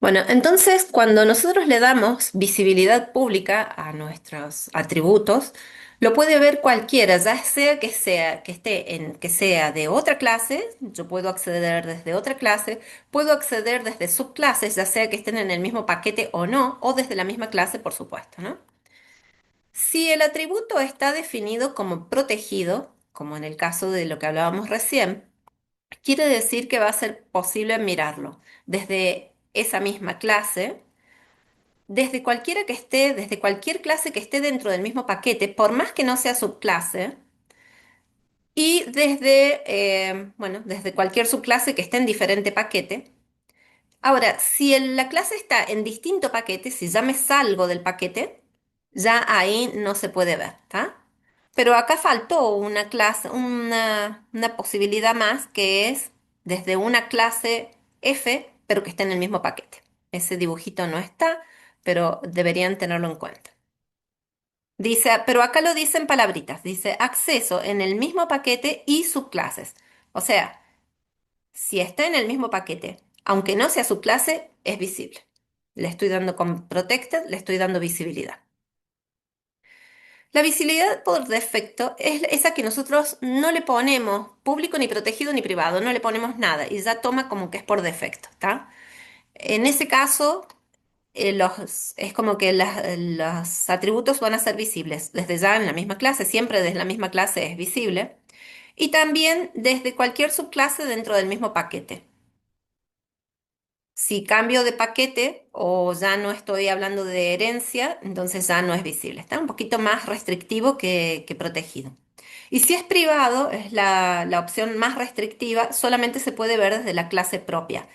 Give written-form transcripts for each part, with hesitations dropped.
Bueno, entonces cuando nosotros le damos visibilidad pública a nuestros atributos, lo puede ver cualquiera, ya sea que esté en que sea de otra clase, yo puedo acceder desde otra clase, puedo acceder desde subclases, ya sea que estén en el mismo paquete o no, o desde la misma clase, por supuesto, ¿no? Si el atributo está definido como protegido, como en el caso de lo que hablábamos recién, quiere decir que va a ser posible mirarlo desde esa misma clase, desde cualquier clase que esté dentro del mismo paquete, por más que no sea subclase, y desde cualquier subclase que esté en diferente paquete. Ahora, si la clase está en distinto paquete, si ya me salgo del paquete, ya ahí no se puede ver, ¿está? Pero acá faltó una clase, una posibilidad más que es desde una clase F, pero que esté en el mismo paquete. Ese dibujito no está, pero deberían tenerlo en cuenta. Dice, pero acá lo dice en palabritas, dice acceso en el mismo paquete y subclases. O sea, si está en el mismo paquete, aunque no sea subclase, es visible. Le estoy dando con protected, le estoy dando visibilidad. La visibilidad por defecto es esa que nosotros no le ponemos público ni protegido ni privado, no le ponemos nada y ya toma como que es por defecto, ¿está? En ese caso, es como que los atributos van a ser visibles desde ya en la misma clase, siempre desde la misma clase es visible, y también desde cualquier subclase dentro del mismo paquete. Si cambio de paquete o ya no estoy hablando de herencia, entonces ya no es visible. Está un poquito más restrictivo que protegido. Y si es privado, es la opción más restrictiva, solamente se puede ver desde la clase propia.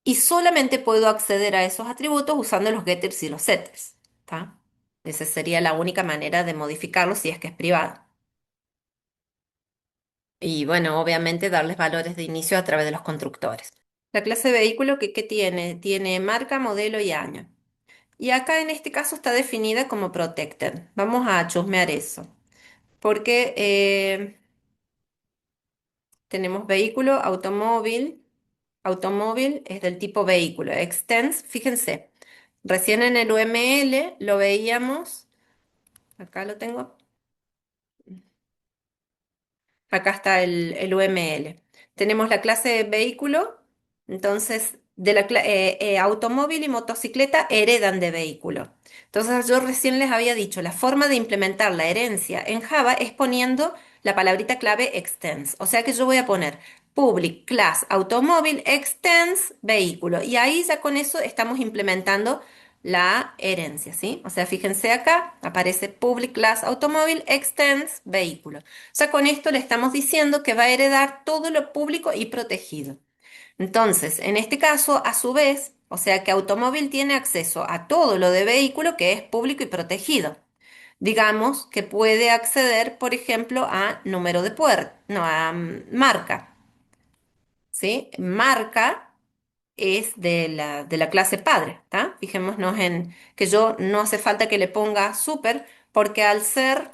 Y solamente puedo acceder a esos atributos usando los getters y los setters. ¿Está? Esa sería la única manera de modificarlo si es que es privado. Y bueno, obviamente darles valores de inicio a través de los constructores. La clase vehículo, ¿qué tiene? Tiene marca, modelo y año. Y acá en este caso está definida como protected. Vamos a chusmear eso. Porque tenemos vehículo, automóvil. Automóvil es del tipo vehículo. Extends, fíjense. Recién en el UML lo veíamos. Acá lo tengo. Acá está el UML. Tenemos la clase de vehículo, entonces automóvil y motocicleta heredan de vehículo. Entonces yo recién les había dicho, la forma de implementar la herencia en Java es poniendo la palabrita clave extends. O sea que yo voy a poner public class automóvil extends vehículo. Y ahí ya con eso estamos implementando la herencia, ¿sí? O sea, fíjense acá, aparece public class automóvil extends vehículo. Sea, con esto le estamos diciendo que va a heredar todo lo público y protegido. Entonces, en este caso, a su vez, o sea que automóvil tiene acceso a todo lo de vehículo que es público y protegido. Digamos que puede acceder, por ejemplo, a número de puerta, no, a marca, ¿sí? Marca es de la clase padre, ¿está? Fijémonos en que yo no hace falta que le ponga super, porque al ser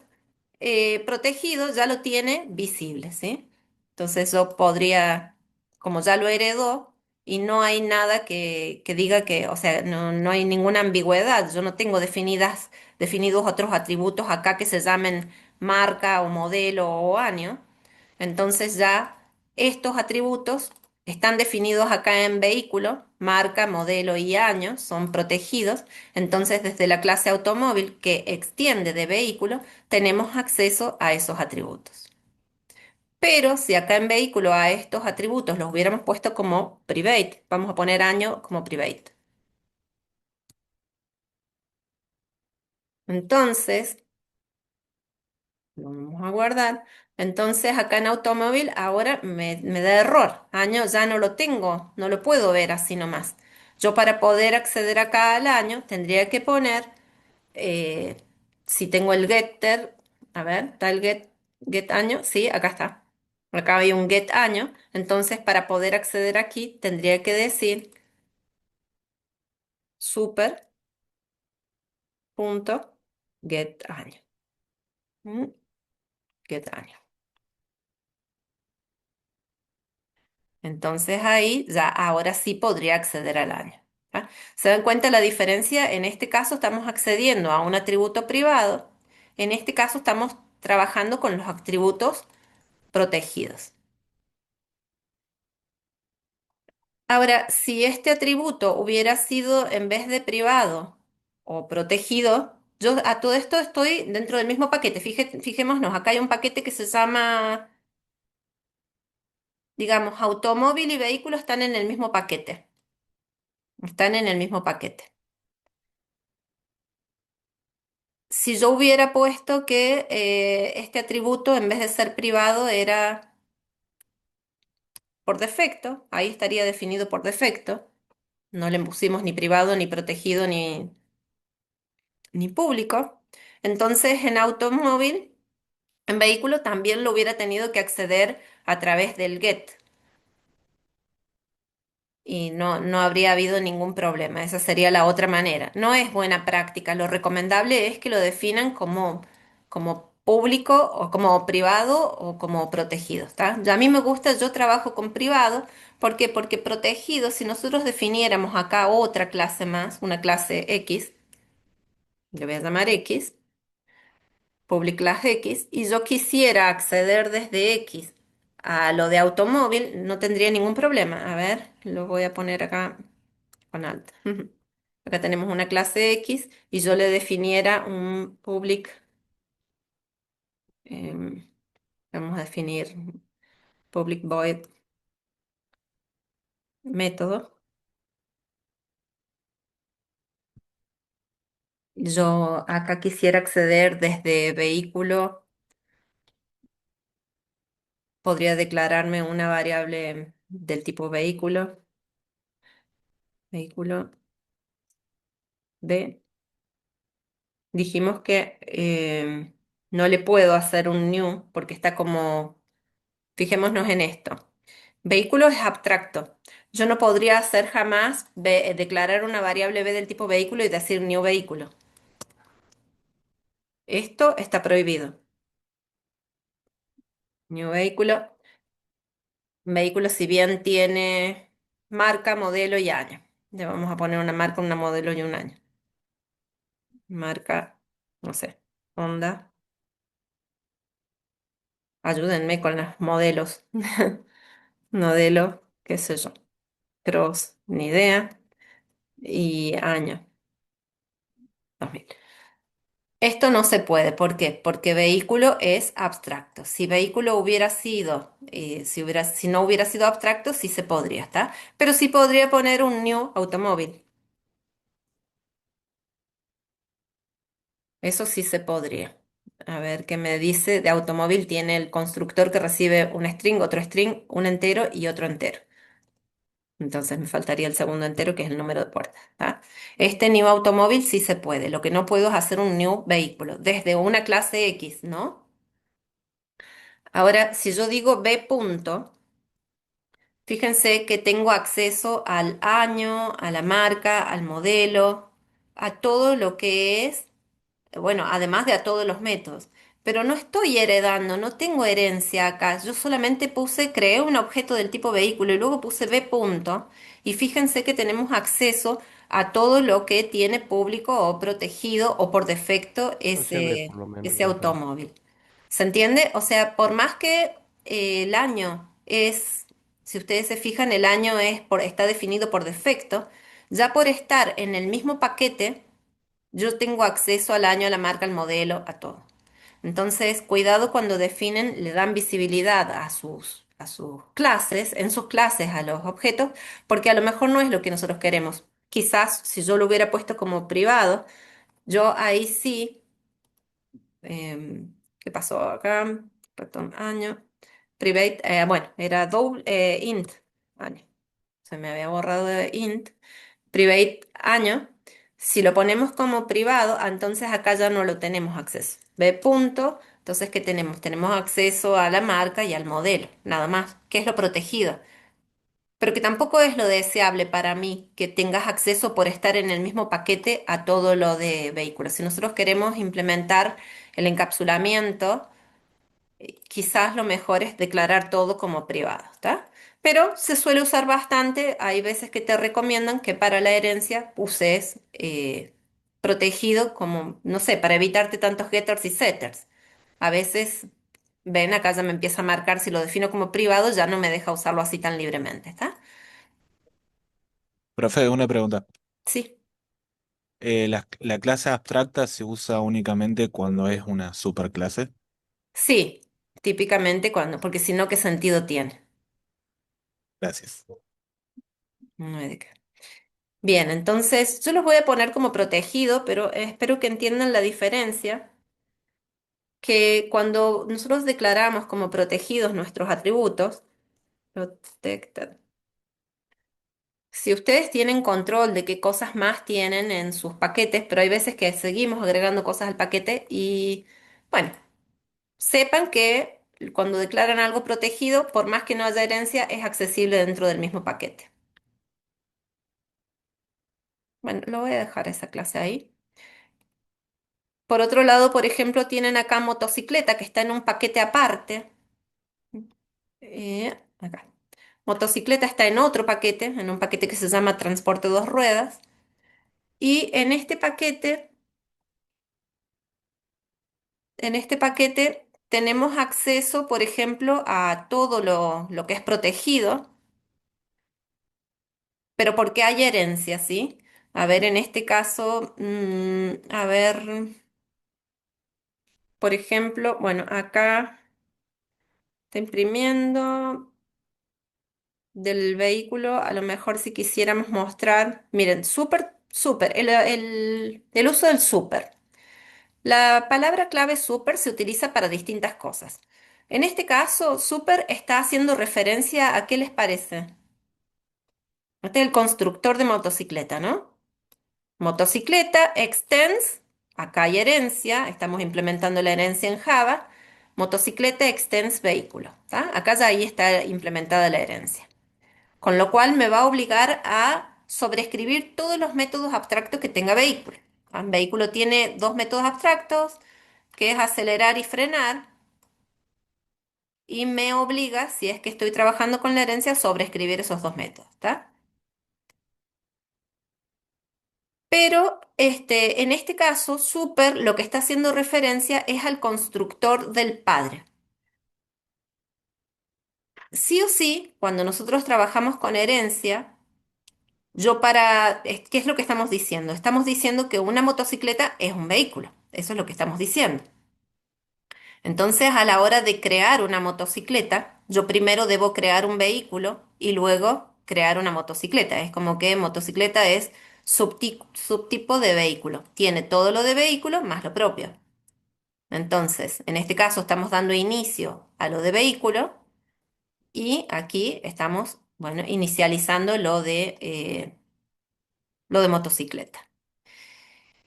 protegido ya lo tiene visible, ¿sí? Entonces yo podría, como ya lo heredó, y no hay nada que diga que, o sea, no hay ninguna ambigüedad, yo no tengo definidos otros atributos acá que se llamen marca o modelo o año, entonces ya estos atributos están definidos acá en vehículo, marca, modelo y año, son protegidos. Entonces desde la clase automóvil que extiende de vehículo tenemos acceso a esos atributos. Pero si acá en vehículo a estos atributos los hubiéramos puesto como private, vamos a poner año como private. Entonces, lo vamos a guardar. Entonces acá en automóvil ahora me da error. Año ya no lo tengo, no lo puedo ver así nomás. Yo para poder acceder acá al año tendría que poner, eh, si tengo el getter, a ver, está el get año, sí, acá está. Acá hay un get año. Entonces para poder acceder aquí tendría que decir super.get año. Mm, Get año. Entonces ahí ya ahora sí podría acceder al año. ¿Tá? ¿Se dan cuenta la diferencia? En este caso estamos accediendo a un atributo privado. En este caso estamos trabajando con los atributos protegidos. Ahora, si este atributo hubiera sido en vez de privado o protegido, yo a todo esto estoy dentro del mismo paquete. Fijémonos, acá hay un paquete que se llama, digamos, automóvil y vehículo están en el mismo paquete. Están en el mismo paquete. Si yo hubiera puesto que este atributo en vez de ser privado era por defecto, ahí estaría definido por defecto. No le pusimos ni privado, ni protegido, ni público. Entonces, en automóvil, en vehículo, también lo hubiera tenido que acceder a través del get y no habría habido ningún problema. Esa sería la otra manera. No es buena práctica. Lo recomendable es que lo definan como público o como privado o como protegido, ¿está? Ya a mí me gusta, yo trabajo con privado. ¿Por qué? Porque protegido, si nosotros definiéramos acá otra clase más, una clase X, le voy a llamar X, public class X, y yo quisiera acceder desde X a lo de automóvil, no tendría ningún problema. A ver, lo voy a poner acá con alt. Acá tenemos una clase X y yo le definiera un public, em, vamos a definir public void método. Yo acá quisiera acceder desde vehículo, podría declararme una variable del tipo vehículo de, dijimos que no le puedo hacer un new porque está como, fijémonos en esto. Vehículo es abstracto. Yo no podría hacer jamás declarar una variable b del tipo vehículo y decir new vehículo. Esto está prohibido. New vehículo. Vehículo si bien tiene marca, modelo y año. Le vamos a poner una marca, una modelo y un año. Marca, no sé, Honda. Ayúdenme con los modelos. Modelo, qué sé yo. Cross, ni idea. Y año, 2000. Esto no se puede. ¿Por qué? Porque vehículo es abstracto. Si vehículo hubiera sido, si no hubiera sido abstracto, sí se podría, ¿está? Pero sí podría poner un new automóvil. Eso sí se podría. A ver qué me dice. De automóvil tiene el constructor que recibe un string, un entero y otro entero. Entonces me faltaría el segundo entero, que es el número de puertas, ¿tá? Este new automóvil sí se puede. Lo que no puedo es hacer un new vehículo desde una clase X, ¿no? Ahora, si yo digo B punto, fíjense que tengo acceso al año, a la marca, al modelo, a todo lo que es, bueno, además de a todos los métodos. Pero no estoy heredando, no tengo herencia acá. Yo solamente creé un objeto del tipo vehículo y luego puse B punto. Y fíjense que tenemos acceso a todo lo que tiene público o protegido o por defecto No se ve por lo ese menos, ajá. automóvil. ¿Se entiende? O sea, por más que el año es, si ustedes se fijan, el año está definido por defecto, ya por estar en el mismo paquete, yo tengo acceso al año, a la marca, al modelo, a todo. Entonces, cuidado cuando definen, le dan visibilidad a sus clases, en sus clases a los objetos, porque a lo mejor no es lo que nosotros queremos. Quizás si yo lo hubiera puesto como privado, yo ahí sí, ¿qué pasó acá? Perdón, año. Private, bueno, era double int, año. Se me había borrado de int. Private año. Si lo ponemos como privado, entonces acá ya no lo tenemos acceso. B punto. Entonces, ¿qué tenemos? Tenemos acceso a la marca y al modelo, nada más, que es lo protegido. Pero que tampoco es lo deseable para mí que tengas acceso por estar en el mismo paquete a todo lo de vehículos. Si nosotros queremos implementar el encapsulamiento, quizás lo mejor es declarar todo como privado, ¿está? Pero se suele usar bastante. Hay veces que te recomiendan que para la herencia uses protegido como, no sé, para evitarte tantos getters y setters. A veces, ven, acá ya me empieza a marcar, si lo defino como privado, ya no me deja usarlo así tan libremente, ¿está? Profe, una pregunta. Sí. ¿La clase abstracta se usa únicamente cuando es una superclase? Sí, típicamente cuando, porque si no, ¿qué sentido tiene? Gracias. No hay de qué. Bien, entonces yo los voy a poner como protegido, pero espero que entiendan la diferencia, que cuando nosotros declaramos como protegidos nuestros atributos, protected, si ustedes tienen control de qué cosas más tienen en sus paquetes, pero hay veces que seguimos agregando cosas al paquete y, bueno, sepan que cuando declaran algo protegido, por más que no haya herencia, es accesible dentro del mismo paquete. Bueno, lo voy a dejar esa clase ahí. Por otro lado, por ejemplo, tienen acá motocicleta que está en un paquete aparte. Acá. Motocicleta está en otro paquete, en un paquete que se llama transporte dos ruedas. Y en este paquete tenemos acceso, por ejemplo, a todo lo que es protegido, pero porque hay herencia, ¿sí? A ver, en este caso, a ver, por ejemplo, bueno, acá está imprimiendo del vehículo, a lo mejor si quisiéramos mostrar, miren, súper, súper, el uso del súper. La palabra clave súper se utiliza para distintas cosas. En este caso, súper está haciendo referencia a qué les parece. Este es el constructor de motocicleta, ¿no? Motocicleta extends, acá hay herencia, estamos implementando la herencia en Java. Motocicleta extends vehículo, ¿tá? Acá ya ahí está implementada la herencia. Con lo cual me va a obligar a sobreescribir todos los métodos abstractos que tenga vehículo. ¿Ah? Vehículo tiene dos métodos abstractos, que es acelerar y frenar, y me obliga, si es que estoy trabajando con la herencia, a sobreescribir esos dos métodos, ¿está? Pero en este caso, super lo que está haciendo referencia es al constructor del padre. Sí o sí, cuando nosotros trabajamos con herencia, ¿qué es lo que estamos diciendo? Estamos diciendo que una motocicleta es un vehículo. Eso es lo que estamos diciendo. Entonces, a la hora de crear una motocicleta, yo primero debo crear un vehículo y luego crear una motocicleta. Es como que motocicleta es subtipo de vehículo. Tiene todo lo de vehículo más lo propio. Entonces, en este caso estamos dando inicio a lo de vehículo y aquí estamos, bueno, inicializando lo de motocicleta.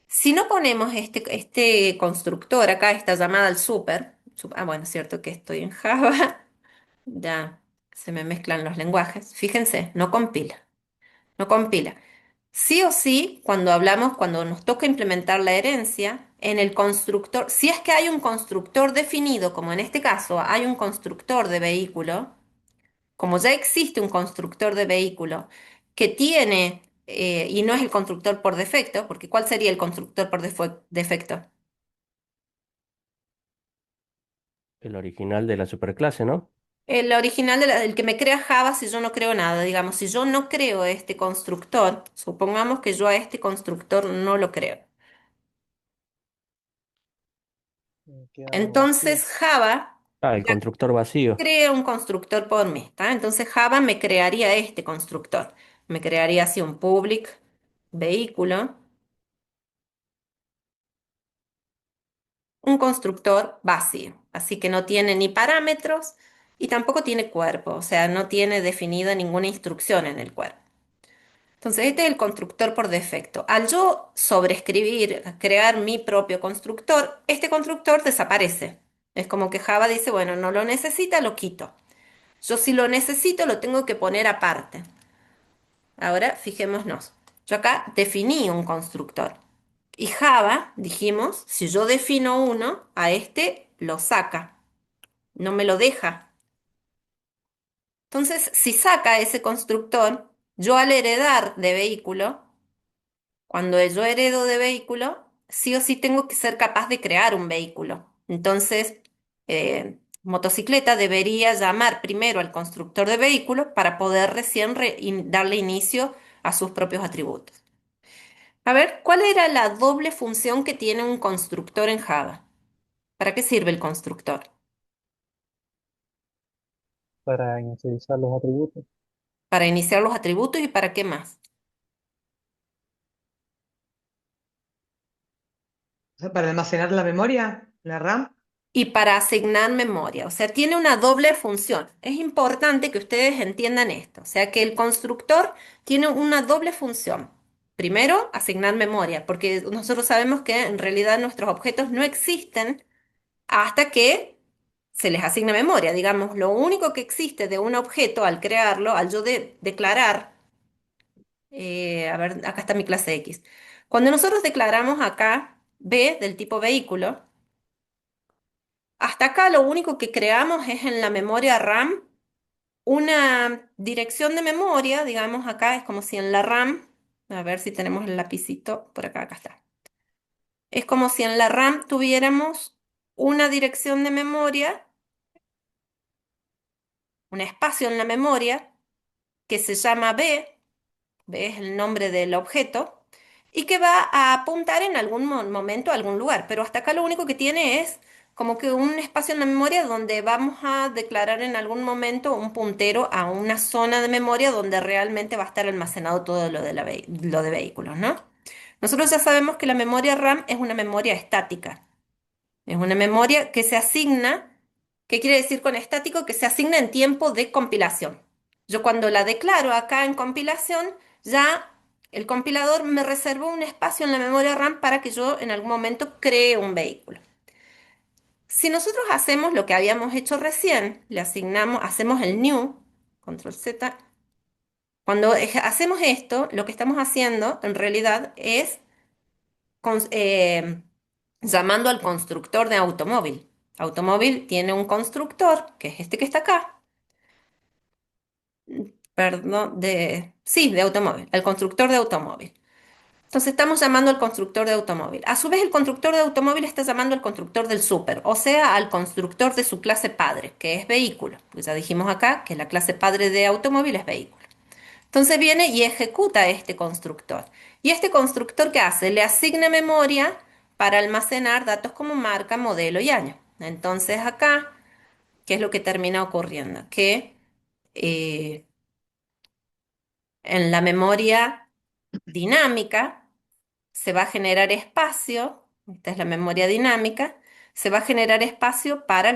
Si no ponemos este constructor acá, esta llamada al super, bueno, es cierto que estoy en Java, ya se me mezclan los lenguajes. Fíjense, no compila, no compila. Sí o sí, cuando nos toca implementar la herencia, en el constructor, si es que hay un constructor definido, como en este caso hay un constructor de vehículo, como ya existe un constructor de vehículo que tiene, y no es el constructor por defecto, porque ¿cuál sería el constructor por defecto? El original de la superclase, ¿no? El original del que me crea Java si yo no creo nada. Digamos, si yo no creo este constructor, supongamos que yo a este constructor no lo creo. Queda vacío. Entonces Java Ah, el ya constructor vacío. crea un constructor por mí, ¿tá? Entonces Java me crearía este constructor. Me crearía así un public vehículo, un constructor vacío. Así que no tiene ni parámetros y tampoco tiene cuerpo, o sea, no tiene definida ninguna instrucción en el cuerpo. Entonces, este es el constructor por defecto. Al yo sobreescribir, crear mi propio constructor, este constructor desaparece. Es como que Java dice, bueno, no lo necesita, lo quito. Yo si lo necesito, lo tengo que poner aparte. Ahora, fijémonos. Yo acá definí un constructor. Y Java, dijimos, si yo defino uno, a este lo saca. No me lo deja. Entonces, si saca ese constructor, yo al heredar de vehículo, cuando yo heredo de vehículo, sí o sí tengo que ser capaz de crear un vehículo. Entonces, motocicleta debería llamar primero al constructor de vehículo para poder recién darle inicio a sus propios atributos. A ver, ¿cuál era la doble función que tiene un constructor en Java? ¿Para qué sirve el constructor? para inicializar los atributos. Para iniciar los atributos y para qué más. O sea, para almacenar la memoria, la RAM. Y para asignar memoria. O sea, tiene una doble función. Es importante que ustedes entiendan esto. O sea, que el constructor tiene una doble función. Primero, asignar memoria, porque nosotros sabemos que en realidad nuestros objetos no existen hasta que se les asigna memoria. Digamos, lo único que existe de un objeto al crearlo, al yo declarar, a ver, acá está mi clase X. Cuando nosotros declaramos acá B del tipo vehículo, hasta acá lo único que creamos es en la memoria RAM una dirección de memoria, digamos acá es como si en la RAM, a ver si tenemos el lapicito, por acá, acá está. Es como si en la RAM tuviéramos una dirección de memoria, un espacio en la memoria que se llama B, B es el nombre del objeto, y que va a apuntar en algún momento a algún lugar. Pero hasta acá lo único que tiene es como que un espacio en la memoria donde vamos a declarar en algún momento un puntero a una zona de memoria donde realmente va a estar almacenado todo lo de, lo de vehículos, ¿no? Nosotros ya sabemos que la memoria RAM es una memoria estática. Es una memoria que se asigna, ¿qué quiere decir con estático? Que se asigna en tiempo de compilación. Yo cuando la declaro acá en compilación, ya el compilador me reservó un espacio en la memoria RAM para que yo en algún momento cree un vehículo. Si nosotros hacemos lo que habíamos hecho recién, le asignamos, hacemos el new, control Z, cuando hacemos esto, lo que estamos haciendo en realidad es cons- eh, llamando al constructor de automóvil. Automóvil tiene un constructor, que es este que está acá, perdón, sí, de automóvil, el constructor de automóvil. Entonces estamos llamando al constructor de automóvil. A su vez, el constructor de automóvil está llamando al constructor del súper, o sea, al constructor de su clase padre, que es vehículo. Pues ya dijimos acá que la clase padre de automóvil es vehículo. Entonces viene y ejecuta este constructor. ¿Y este constructor qué hace? Le asigna memoria para almacenar datos como marca, modelo y año. Entonces acá, ¿qué es lo que termina ocurriendo? Que eh, en la memoria dinámica se va a generar espacio, esta es la memoria dinámica, se va a generar espacio para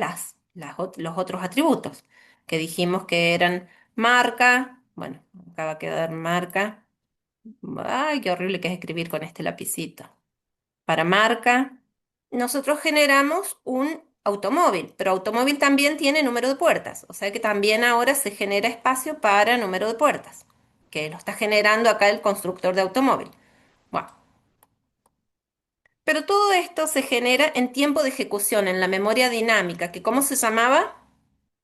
los otros atributos que dijimos que eran marca, bueno, acá va a quedar marca. Ay, qué horrible que es escribir con este lapicito. Para marca, nosotros generamos un automóvil, pero automóvil también tiene número de puertas, o sea que también ahora se genera espacio para número de puertas, que lo está generando acá el constructor de automóvil. Bueno, pero todo esto se genera en tiempo de ejecución, en la memoria dinámica, que ¿cómo se llamaba?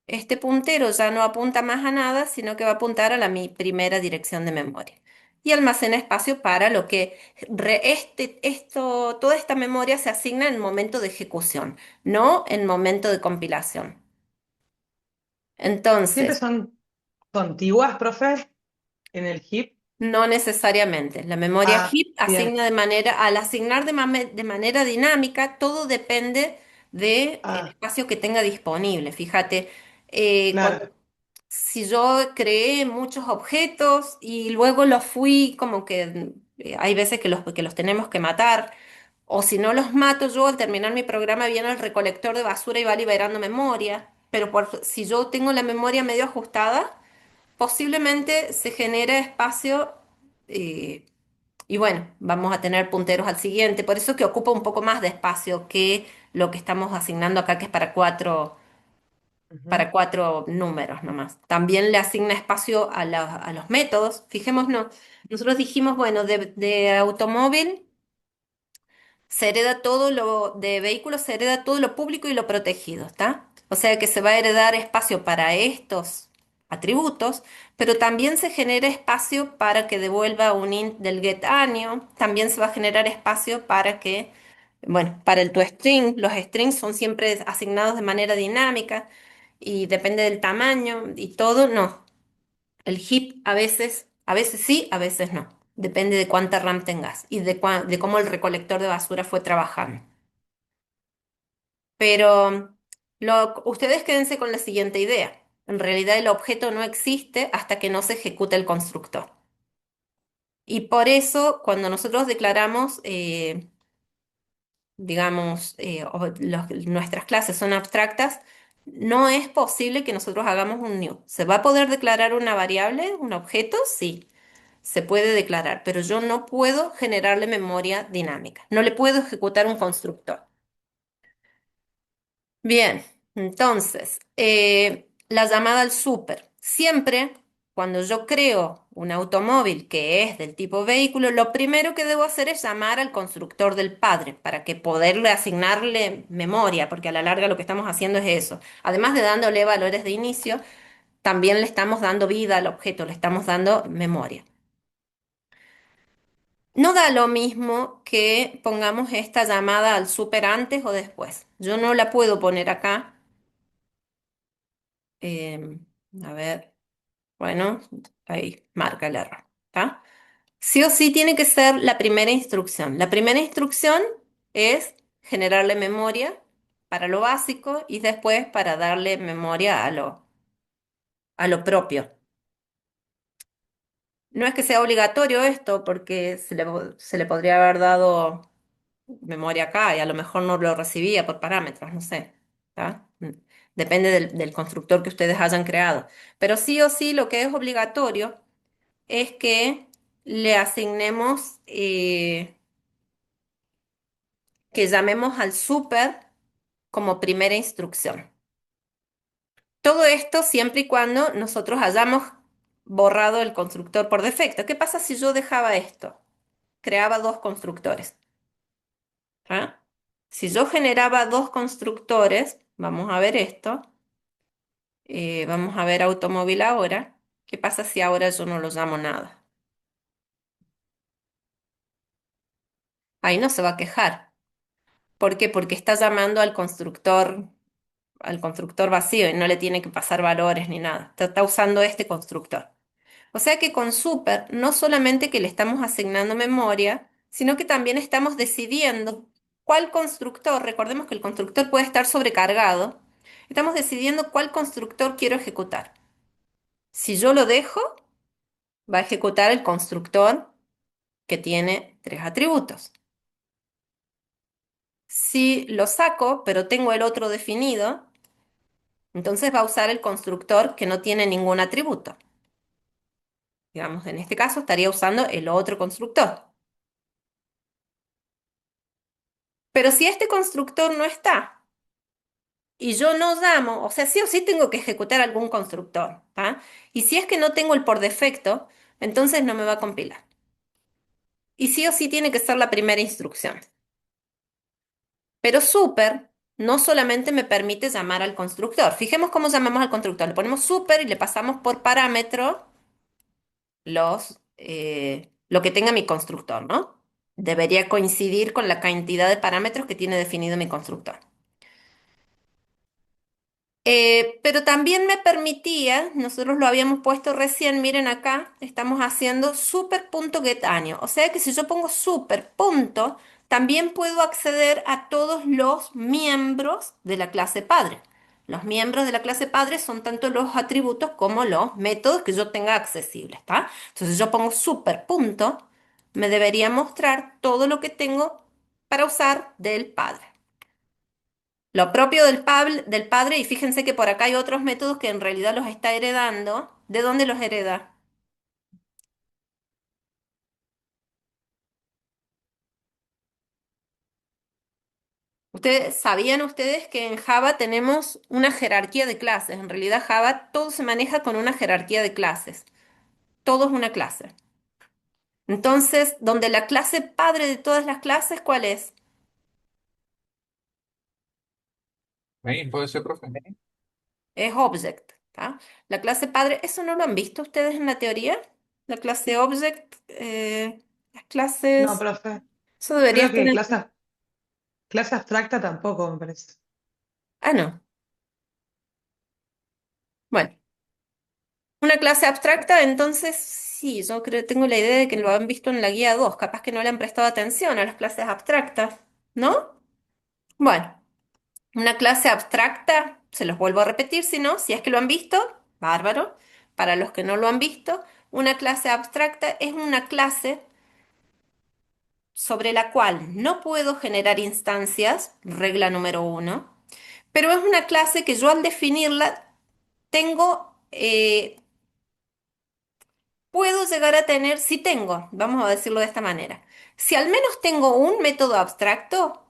Este puntero ya no apunta más a nada, sino que va a apuntar a la mi primera dirección de memoria. Y almacena espacio para lo que toda esta memoria se asigna en momento de ejecución, no en momento de compilación. Siempre Entonces, son contiguas, profe, en el heap. no necesariamente. La memoria Ah, heap bien. asigna al asignar de manera dinámica, todo depende del Ah, espacio que tenga disponible. Fíjate, cuando claro. si yo creé muchos objetos y luego los fui como que hay veces que los tenemos que matar, o si no los mato yo al terminar mi programa viene el recolector de basura y va liberando memoria, pero si yo tengo la memoria medio ajustada, posiblemente se genere espacio eh, y bueno, vamos a tener punteros al siguiente, por eso que ocupa un poco más de espacio que lo que estamos asignando acá, que es Ujú. para cuatro números nomás. También le asigna espacio a los métodos. Fijémonos, nosotros dijimos, bueno, de automóvil se hereda todo lo, de vehículos se hereda todo lo público y lo protegido, ¿está? O sea que se va a heredar espacio para estos atributos, pero también se genera espacio para que devuelva un int del get año, también se va a generar espacio para que, bueno, para el toString, los strings son siempre asignados de manera dinámica y depende del tamaño y todo, no. El heap a veces sí, a veces no. Depende de cuánta RAM tengas y de cómo el recolector de basura fue trabajando. Pero ustedes quédense con la siguiente idea. En realidad el objeto no existe hasta que no se ejecuta el constructor. Y por eso cuando nosotros declaramos, digamos, nuestras clases son abstractas, no es posible que nosotros hagamos un new. ¿Se va a poder declarar una variable, un objeto? Sí, se puede declarar, pero yo no puedo generarle memoria dinámica. No le puedo ejecutar un constructor. Bien, entonces, la llamada al super. Siempre cuando yo creo un automóvil que es del tipo vehículo, lo primero que debo hacer es llamar al constructor del padre para que poderle asignarle memoria, porque a la larga lo que estamos haciendo es eso. Además de dándole valores de inicio, también le estamos dando vida al objeto, le estamos dando memoria. No da lo mismo que pongamos esta llamada al super antes o después. Yo no la puedo poner acá. Em, a ver, bueno, ahí marca el error, ¿está? Sí o sí tiene que ser la primera instrucción. La primera instrucción es generarle memoria para lo básico y después para darle memoria a lo propio. No es que sea obligatorio esto, porque se le podría haber dado memoria acá y a lo mejor no lo recibía por parámetros, no sé, ¿tá? Depende del constructor que ustedes hayan creado. Pero sí o sí lo que es obligatorio es que le asignemos, que llamemos al super como primera instrucción. Todo esto siempre y cuando nosotros hayamos borrado el constructor por defecto. ¿Qué pasa si yo dejaba esto? Creaba dos constructores. ¿Ah? Si yo generaba dos constructores, vamos a ver esto, vamos a ver automóvil ahora. ¿Qué pasa si ahora yo no lo llamo nada? Ahí no se va a quejar. ¿Por qué? Porque está llamando al constructor vacío y no le tiene que pasar valores ni nada. Está usando este constructor. O sea que con super no solamente que le estamos asignando memoria, sino que también estamos decidiendo cuál constructor, recordemos que el constructor puede estar sobrecargado, estamos decidiendo cuál constructor quiero ejecutar. Si yo lo dejo, va a ejecutar el constructor que tiene tres atributos. Si lo saco, pero tengo el otro definido, entonces va a usar el constructor que no tiene ningún atributo. Digamos, en este caso estaría usando el otro constructor. Pero si este constructor no está y yo no llamo, o sea, sí o sí tengo que ejecutar algún constructor, ¿tá? Y si es que no tengo el por defecto, entonces no me va a compilar. Y sí o sí tiene que ser la primera instrucción. Pero super no solamente me permite llamar al constructor. Fijemos cómo llamamos al constructor. Le ponemos super y le pasamos por parámetro lo que tenga mi constructor, ¿no? Debería coincidir con la cantidad de parámetros que tiene definido mi constructor. Pero también me permitía, nosotros lo habíamos puesto recién, miren acá, estamos haciendo super.getAño. O sea que si yo pongo super punto, también puedo acceder a todos los miembros de la clase padre. Los miembros de la clase padre son tanto los atributos como los métodos que yo tenga accesibles, ¿está? Entonces yo pongo super punto, me debería mostrar todo lo que tengo para usar del padre. Lo propio del padre, y fíjense que por acá hay otros métodos que en realidad los está heredando. ¿De dónde los hereda? ¿Sabían ustedes que en Java tenemos una jerarquía de clases? En realidad Java todo se maneja con una jerarquía de clases. Todo es una clase. Entonces, donde la clase padre de todas las clases, ¿cuál es? Ahí puede ser, profe. Es object. ¿tá? La clase padre, ¿eso no lo han visto ustedes en la teoría? La clase object, las No, clases, profe. eso debería Creo estar que en... clase abstracta tampoco, me parece. Ah, no. Bueno, una clase abstracta, entonces sí, yo creo, tengo la idea de que lo han visto en la guía 2, capaz que no le han prestado atención a las clases abstractas, ¿no? Bueno, una clase abstracta, se los vuelvo a repetir, si no, si es que lo han visto, bárbaro. Para los que no lo han visto, una clase abstracta es una clase sobre la cual no puedo generar instancias, regla número uno, pero es una clase que yo al definirla tengo, puedo llegar a tener, si tengo, vamos a decirlo de esta manera, si al menos tengo un método abstracto,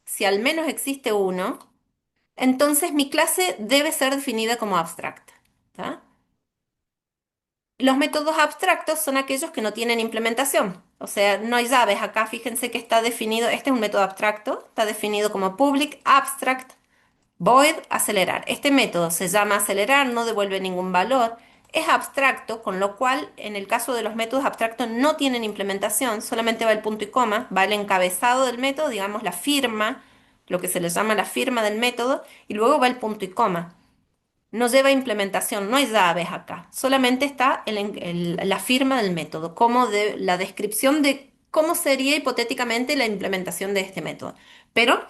si al menos existe uno, entonces mi clase debe ser definida como abstracta. ¿Tá? Los métodos abstractos son aquellos que no tienen implementación. O sea, no hay llaves. Acá fíjense que está definido, este es un método abstracto, está definido como public abstract void acelerar. Este método se llama acelerar, no devuelve ningún valor. Es abstracto, con lo cual en el caso de los métodos abstractos no tienen implementación, solamente va el punto y coma, va el encabezado del método, digamos la firma, lo que se le llama la firma del método, y luego va el punto y coma. No lleva implementación, no hay llaves acá, solamente está la firma del método, como de la descripción de cómo sería hipotéticamente la implementación de este método. Pero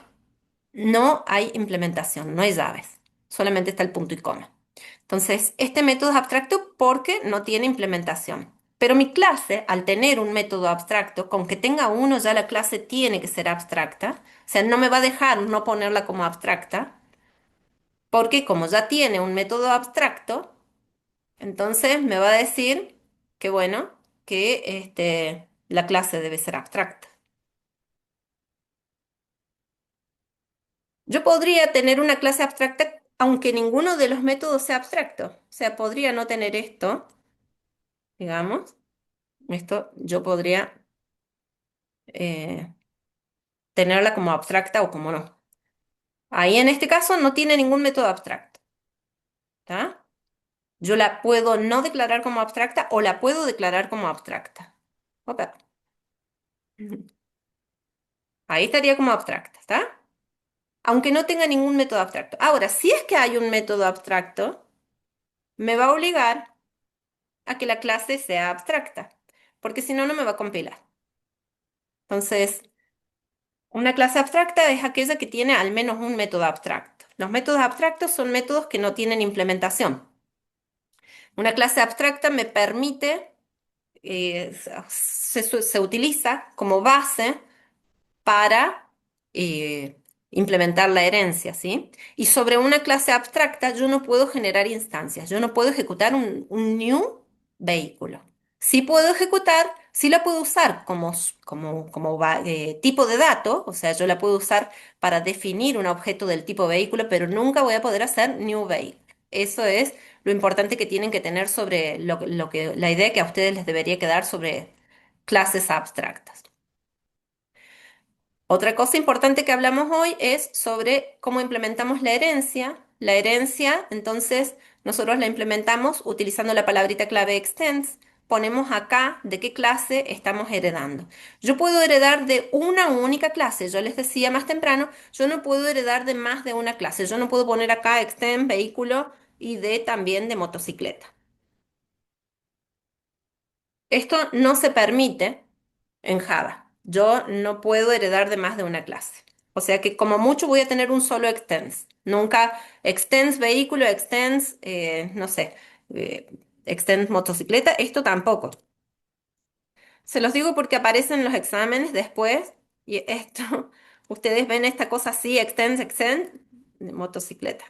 no hay implementación, no hay llaves, solamente está el punto y coma. Entonces, este método es abstracto porque no tiene implementación. Pero mi clase, al tener un método abstracto, con que tenga uno ya la clase tiene que ser abstracta, o sea, no me va a dejar no ponerla como abstracta, porque como ya tiene un método abstracto, entonces me va a decir que bueno, que la clase debe ser abstracta. Yo podría tener una clase abstracta aunque ninguno de los métodos sea abstracto. O sea, podría no tener esto, digamos. Esto yo podría eh, tenerla como abstracta o como no. Ahí en este caso no tiene ningún método abstracto. ¿Tá? Yo la puedo no declarar como abstracta o la puedo declarar como abstracta. Opa. Ujú. Ahí estaría como abstracta, ¿está? Aunque no tenga ningún método abstracto. Ahora, si es que hay un método abstracto, me va a obligar a que la clase sea abstracta, porque si no, no me va a compilar. Entonces, una clase abstracta es aquella que tiene al menos un método abstracto. Los métodos abstractos son métodos que no tienen implementación. Una clase abstracta me permite, se utiliza como base para implementar la herencia, ¿sí? Y sobre una clase abstracta yo no puedo generar instancias, yo no puedo ejecutar un new vehículo. Sí puedo ejecutar, sí la puedo usar como tipo de dato, o sea, yo la puedo usar para definir un objeto del tipo vehículo, pero nunca voy a poder hacer new vehicle. Eso es lo importante que tienen que tener sobre la idea que a ustedes les debería quedar sobre clases abstractas. Otra cosa importante que hablamos hoy es sobre cómo implementamos la herencia. La herencia, entonces, nosotros la implementamos utilizando la palabrita clave extends. Ponemos acá de qué clase estamos heredando. Yo puedo heredar de una única clase. Yo les decía más temprano, yo no puedo heredar de más de una clase. Yo no puedo poner acá extend, vehículo y de también de motocicleta. Esto no se permite en Java. Yo no puedo heredar de más de una clase. O sea que como mucho voy a tener un solo extends. Nunca extends vehículo, extends, no sé, eh, extends motocicleta. Esto tampoco. Se los digo porque aparecen los exámenes después y esto, ustedes ven esta cosa así, extends, extend, motocicleta.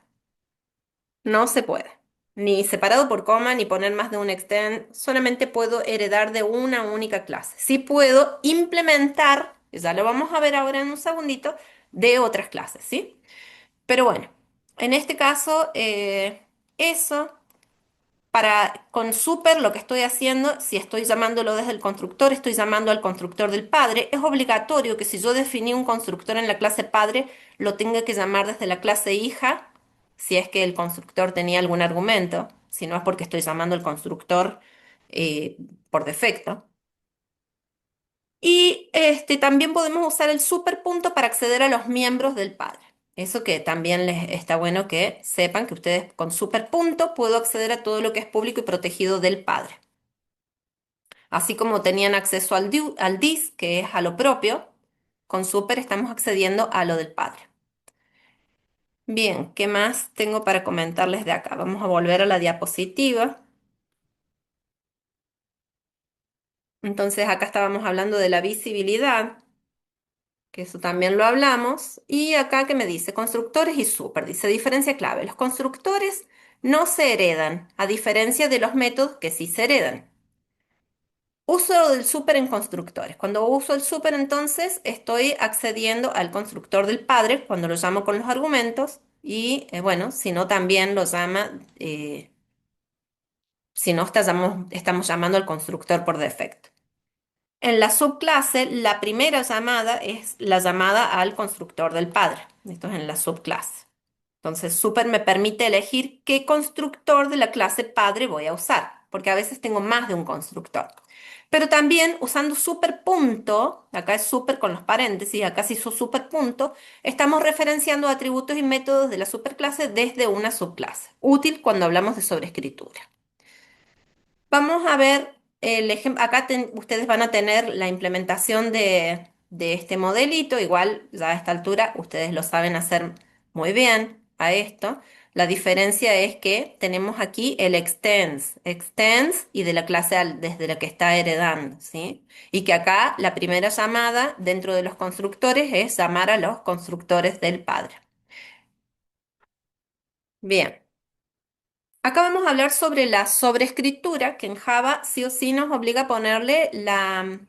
No se puede. Ni separado por coma, ni poner más de un extend. Solamente puedo heredar de una única clase. Sí puedo implementar, ya lo vamos a ver ahora en un segundito, de otras clases, ¿sí? Pero bueno, en este caso, eso, con super lo que estoy haciendo, si estoy llamándolo desde el constructor, estoy llamando al constructor del padre. Es obligatorio que si yo definí un constructor en la clase padre, lo tenga que llamar desde la clase hija si es que el constructor tenía algún argumento, si no es porque estoy llamando al constructor eh, por defecto. Y también podemos usar el superpunto para acceder a los miembros del padre. Eso que también les está bueno que sepan que ustedes con superpunto puedo acceder a todo lo que es público y protegido del padre. Así como tenían acceso al dis, que es a lo propio, con super estamos accediendo a lo del padre. Bien, ¿qué más tengo para comentarles de acá? Vamos a volver a la diapositiva. Entonces acá estábamos hablando de la visibilidad, que eso también lo hablamos. Y acá que me dice, constructores y super, dice diferencia clave. Los constructores no se heredan, a diferencia de los métodos que sí se heredan. Uso del super en constructores. Cuando uso el super, entonces estoy accediendo al constructor del padre cuando lo llamo con los argumentos. Y bueno, si no, también lo llama, si no, estamos llamando al constructor por defecto. En la subclase, la primera llamada es la llamada al constructor del padre. Esto es en la subclase. Entonces, super me permite elegir qué constructor de la clase padre voy a usar, porque a veces tengo más de un constructor. Pero también usando superpunto, acá es super con los paréntesis, acá si uso superpunto, estamos referenciando atributos y métodos de la superclase desde una subclase, útil cuando hablamos de sobreescritura. Vamos a ver el ejemplo. Acá ustedes van a tener la implementación de este modelito. Igual ya a esta altura ustedes lo saben hacer muy bien a esto. La diferencia es que tenemos aquí el extends y de la clase desde la que está heredando, ¿sí? Y que acá la primera llamada dentro de los constructores es llamar a los constructores del padre. Bien. Acá vamos a hablar sobre la sobreescritura, que en Java sí o sí nos obliga a ponerle en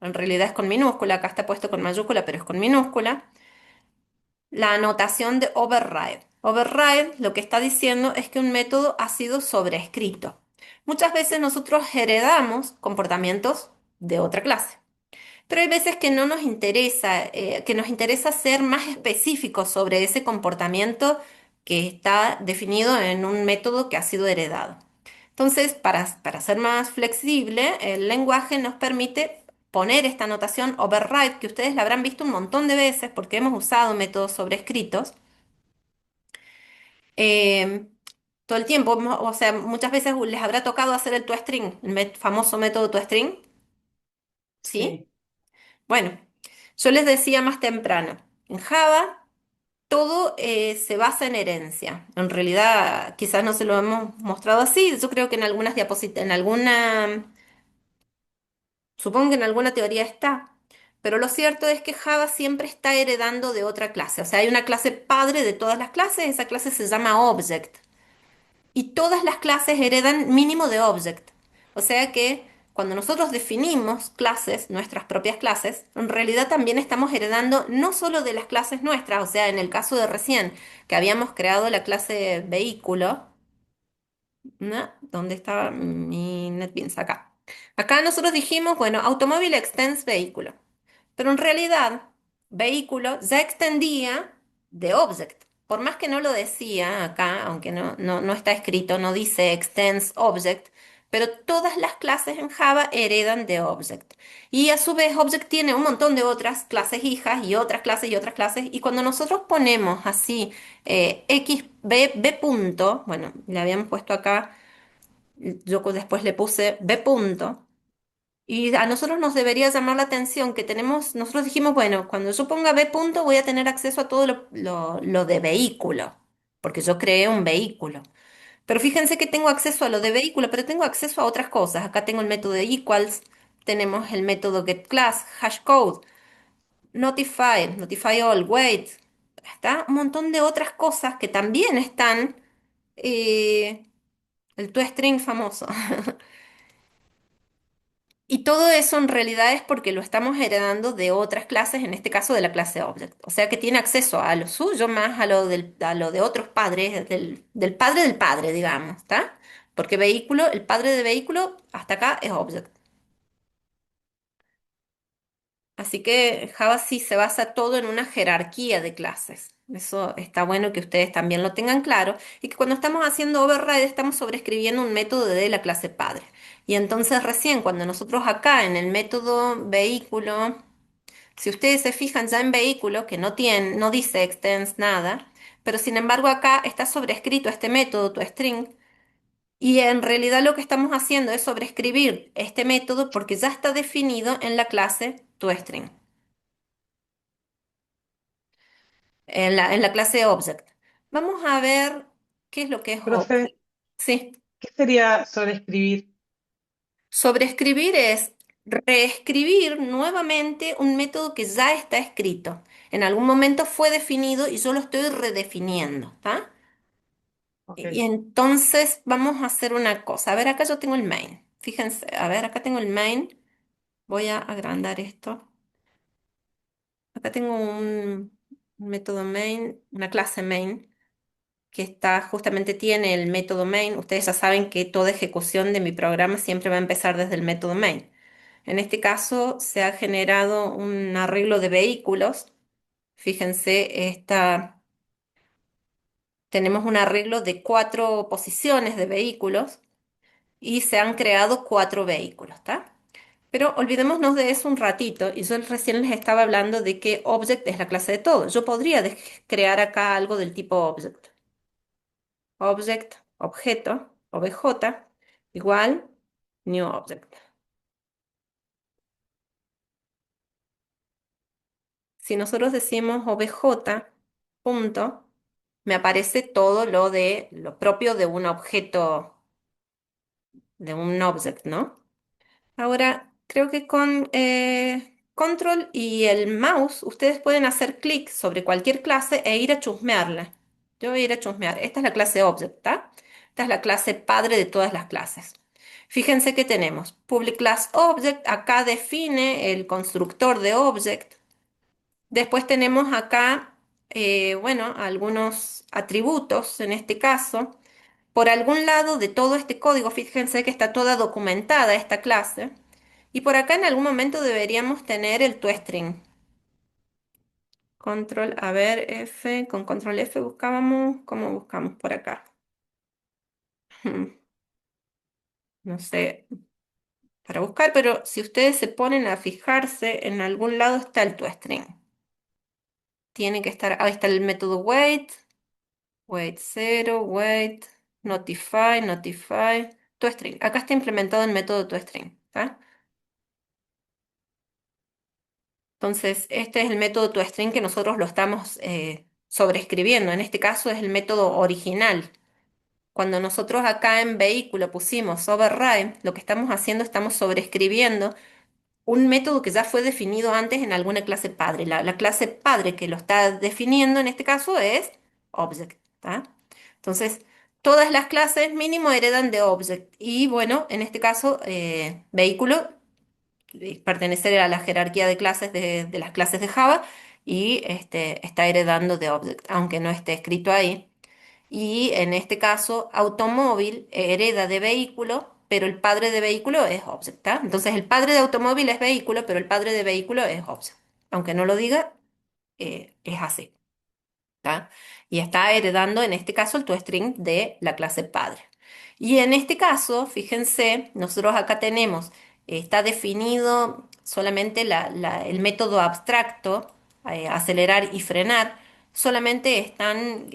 realidad es con minúscula, acá está puesto con mayúscula, pero es con minúscula, la anotación de override. Override lo que está diciendo es que un método ha sido sobreescrito. Muchas veces nosotros heredamos comportamientos de otra clase. Pero hay veces que no nos interesa, que nos interesa ser más específicos sobre ese comportamiento que está definido en un método que ha sido heredado. Entonces, para ser más flexible, el lenguaje nos permite poner esta notación override, que ustedes la habrán visto un montón de veces porque hemos usado métodos sobrescritos eh, todo el tiempo. O sea, muchas veces les habrá tocado hacer el toString, el famoso método toString, ¿sí? Sí, Bueno, yo les decía más temprano, en Java todo se basa en herencia. En realidad, quizás no se lo hemos mostrado así. Yo creo que en algunas diapositivas, supongo que en alguna teoría está. Pero lo cierto es que Java siempre está heredando de otra clase. O sea, hay una clase padre de todas las clases, esa clase se llama Object. Y todas las clases heredan mínimo de object. O sea que cuando nosotros definimos clases, nuestras propias clases, en realidad también estamos heredando no solo de las clases nuestras, o sea, en el caso de recién, que habíamos creado la clase vehículo, ¿no? ¿Dónde está mi NetBeans? Acá. Acá nosotros dijimos, bueno, automóvil extends vehículo. Pero en realidad, vehículo ya extendía de object. Por más que no lo decía acá, aunque no está escrito, no dice extends object, pero todas las clases en Java heredan de object. Y a su vez, object tiene un montón de otras clases hijas y otras clases y otras clases. Y cuando nosotros ponemos así x, b punto, bueno, le habíamos puesto acá, yo después le puse b punto. Y a nosotros nos debería llamar la atención que tenemos, nosotros dijimos, bueno, cuando yo ponga B punto voy a tener acceso a todo lo de vehículo, porque yo creé un vehículo. Pero fíjense que tengo acceso a lo de vehículo, pero tengo acceso a otras cosas. Acá tengo el método de equals, tenemos el método getClass, hashcode, notify all, wait. Está un montón de otras cosas que también están, eh, el toString famoso. Y todo eso en realidad es porque lo estamos heredando de otras clases, en este caso de la clase Object. O sea que tiene acceso a lo suyo más a lo de otros padres, del padre, digamos, ¿está? Porque vehículo, el padre de vehículo, hasta acá es Object. Así que Java sí se basa todo en una jerarquía de clases. Eso está bueno que ustedes también lo tengan claro y que cuando estamos haciendo override estamos sobreescribiendo un método de la clase padre. Y entonces recién cuando nosotros acá en el método vehículo, si ustedes se fijan ya en vehículo, que no tiene, no dice extends nada, pero sin embargo acá está sobrescrito este método, toString, y en realidad lo que estamos haciendo es sobreescribir este método porque ya está definido en la clase toString, en la clase object. Vamos a ver qué es lo que es object. Profe, Sí. ¿qué sería sobreescribir? Sobreescribir es reescribir nuevamente un método que ya está escrito. En algún momento fue definido y yo lo estoy redefiniendo, ¿está? Ok, Y entonces vamos a hacer una cosa. A ver, acá yo tengo el main. Fíjense, a ver, acá tengo el main. Voy a agrandar esto. Acá tengo un método main, una clase main, que está justamente tiene el método main. Ustedes ya saben que toda ejecución de mi programa siempre va a empezar desde el método main. En este caso se ha generado un arreglo de vehículos. Fíjense, tenemos un arreglo de 4 posiciones de vehículos y se han creado 4 vehículos, ¿está? Pero olvidémonos de eso un ratito, y yo recién les estaba hablando de que object es la clase de todo. Yo podría crear acá algo del tipo object. Object, objeto, obj, igual new object. Si nosotros decimos obj, punto, me aparece todo lo propio de un objeto, de un object, ¿no? Ahora, creo que con control y el mouse ustedes pueden hacer clic sobre cualquier clase e ir a chusmearla. Yo voy a ir a chusmear. Esta es la clase object, ¿está? Esta es la clase padre de todas las clases. Fíjense que tenemos public class object, acá define el constructor de object. Después tenemos acá, bueno, algunos atributos en este caso. Por algún lado de todo este código, fíjense que está toda documentada esta clase. Y por acá en algún momento deberíamos tener el toString. Control, a ver, F, con control F buscábamos, ¿cómo buscamos por acá? Hmm, No sé, para buscar, pero si ustedes se ponen a fijarse, en algún lado está el toString. Tiene que estar, ahí está el método wait, wait 0, wait, notify, notify, toString. Acá está implementado el método toString, ¿está? Entonces, este es el método toString que nosotros lo estamos sobreescribiendo. En este caso es el método original. Cuando nosotros acá en vehículo pusimos override, lo que estamos haciendo, estamos sobreescribiendo un método que ya fue definido antes en alguna clase padre. La clase padre que lo está definiendo en este caso es object, ¿tá? Entonces, todas las clases mínimo heredan de object. Y bueno, en este caso, vehículo pertenecer a la jerarquía de clases de las clases de Java y está heredando de object, aunque no esté escrito ahí. Y en este caso, automóvil hereda de vehículo, pero el padre de vehículo es object, ¿tá? Entonces el padre de automóvil es vehículo, pero el padre de vehículo es object. Aunque no lo diga, es así, ¿tá? Y está heredando en este caso el toString de la clase padre. Y en este caso, fíjense, nosotros acá tenemos, está definido solamente el método abstracto, acelerar y frenar, solamente están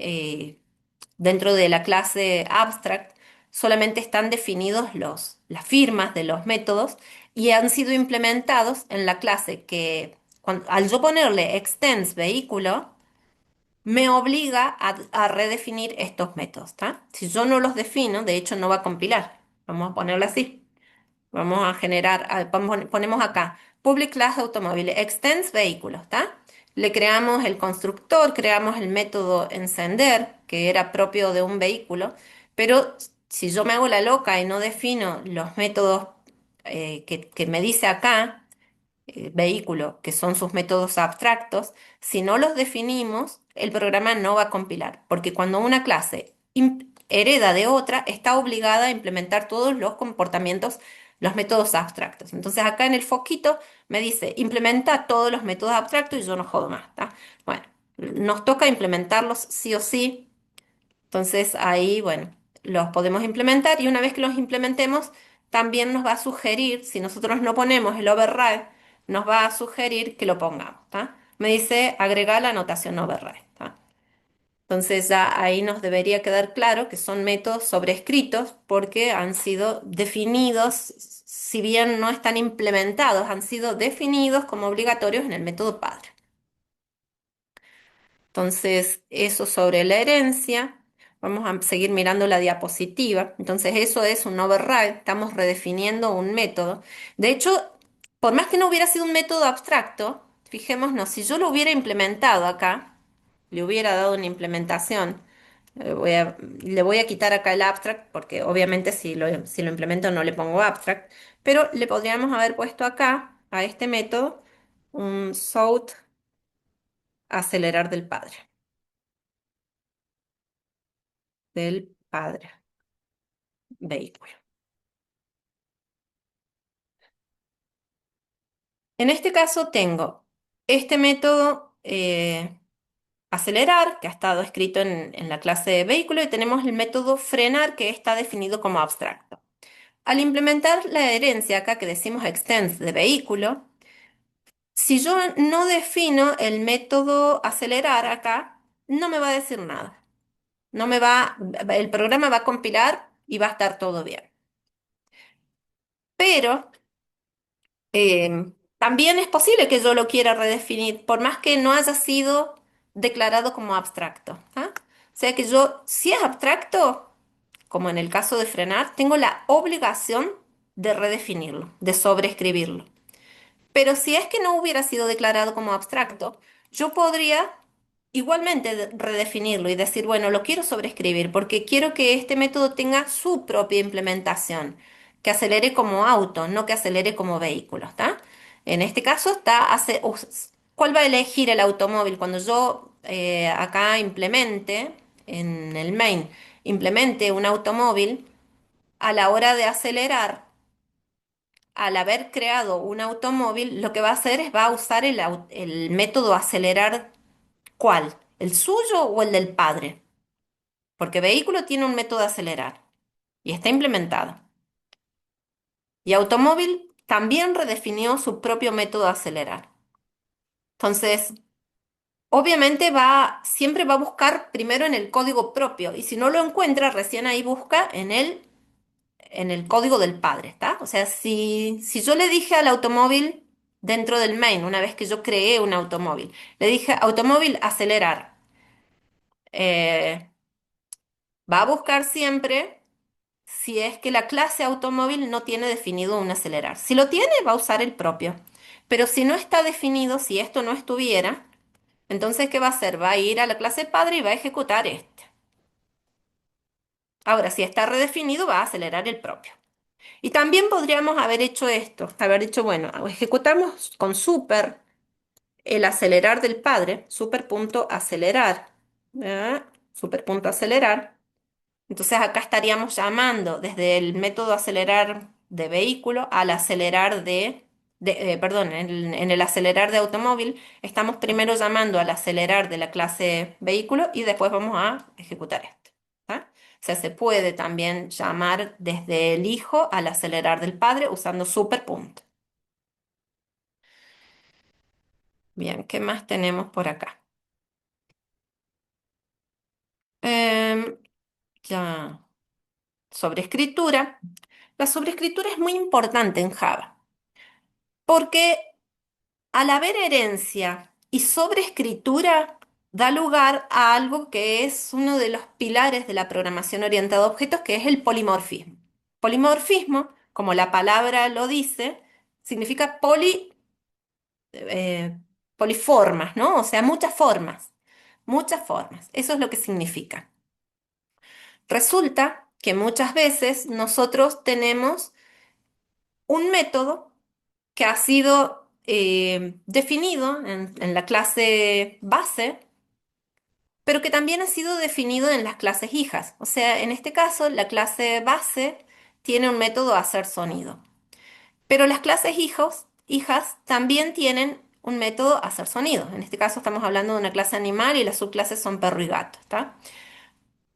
dentro de la clase abstract, solamente están definidos las firmas de los métodos y han sido implementados en la clase que al yo ponerle extends vehículo, me obliga a redefinir estos métodos, ¿tá? Si yo no los defino, de hecho no va a compilar. Vamos a ponerlo así. Vamos a generar, ponemos acá, public class automóvil, extends vehículos, ¿está? Le creamos el constructor, creamos el método encender, que era propio de un vehículo, pero si yo me hago la loca y no defino los métodos que me dice acá, vehículo, que son sus métodos abstractos, si no los definimos, el programa no va a compilar, porque cuando una clase hereda de otra, está obligada a implementar todos los comportamientos los métodos abstractos. Entonces acá en el foquito me dice, implementa todos los métodos abstractos y yo no jodo más, ¿tá? Bueno, nos toca implementarlos sí o sí. Entonces ahí, bueno, los podemos implementar y una vez que los implementemos, también nos va a sugerir, si nosotros no ponemos el override, nos va a sugerir que lo pongamos, ¿tá? Me dice agregar la anotación override, ¿tá? Entonces ya ahí nos debería quedar claro que son métodos sobrescritos porque han sido definidos, si bien no están implementados, han sido definidos como obligatorios en el método padre. Entonces, eso sobre la herencia. Vamos a seguir mirando la diapositiva. Entonces, eso es un override. Estamos redefiniendo un método. De hecho, por más que no hubiera sido un método abstracto, fijémonos, si yo lo hubiera implementado acá, le hubiera dado una implementación, le voy a quitar acá el abstract, porque obviamente si lo implemento no le pongo abstract, pero le podríamos haber puesto acá, a este método, un sought acelerar del padre vehículo. En este caso tengo este método acelerar, que ha estado escrito en la clase de vehículo, y tenemos el método frenar, que está definido como abstracto. Al implementar la herencia acá, que decimos extends de vehículo, si yo no defino el método acelerar acá, no me va a decir nada. No me va, el programa va a compilar y va a estar todo bien. Pero también es posible que yo lo quiera redefinir, por más que no haya sido declarado como abstracto, ¿ah? O sea que yo, si es abstracto, como en el caso de frenar, tengo la obligación de redefinirlo, de sobreescribirlo. Pero si es que no hubiera sido declarado como abstracto, yo podría igualmente redefinirlo y decir, bueno, lo quiero sobreescribir porque quiero que este método tenga su propia implementación, que acelere como auto, no que acelere como vehículo, ¿está? En este caso ¿cuál va a elegir el automóvil? Cuando yo acá implemente en el main, implemente un automóvil, a la hora de acelerar, al haber creado un automóvil, lo que va a hacer es va a usar el método acelerar. ¿Cuál? ¿El suyo o el del padre? Porque vehículo tiene un método acelerar y está implementado. Y automóvil también redefinió su propio método acelerar. Entonces, obviamente siempre va a buscar primero en el código propio y si no lo encuentra, recién ahí busca en el código del padre, ¿está? O sea, si yo le dije al automóvil dentro del main, una vez que yo creé un automóvil, le dije automóvil acelerar, eh, va a buscar siempre si es que la clase automóvil no tiene definido un acelerar. Si lo tiene, va a usar el propio. Pero si no está definido, si esto no estuviera, entonces, ¿qué va a hacer? Va a ir a la clase padre y va a ejecutar este. Ahora, si está redefinido, va a acelerar el propio. Y también podríamos haber hecho esto, haber dicho, bueno, ejecutamos con super el acelerar del padre, super.acelerar, ¿verdad? Super.acelerar. Entonces acá estaríamos llamando desde el método acelerar de vehículo al acelerar perdón, en el acelerar de automóvil, estamos primero llamando al acelerar de la clase vehículo y después vamos a ejecutar esto. ¿Ah? O sea, se puede también llamar desde el hijo al acelerar del padre usando super punto. Bien, ¿qué más tenemos por acá? Em, ya, sobreescritura. La sobreescritura es muy importante en Java porque al haber herencia y sobreescritura, da lugar a algo que es uno de los pilares de la programación orientada a objetos, que es el polimorfismo. Polimorfismo, como la palabra lo dice, significa eh, poliformas, ¿no? O sea, muchas formas, muchas formas. Eso es lo que significa. Resulta que muchas veces nosotros tenemos un método que ha sido definido en la clase base, pero que también ha sido definido en las clases hijas. O sea, en este caso, la clase base tiene un método hacer sonido. Pero las clases hijos, hijas también tienen un método hacer sonido. En este caso estamos hablando de una clase animal y las subclases son perro y gato, ¿está?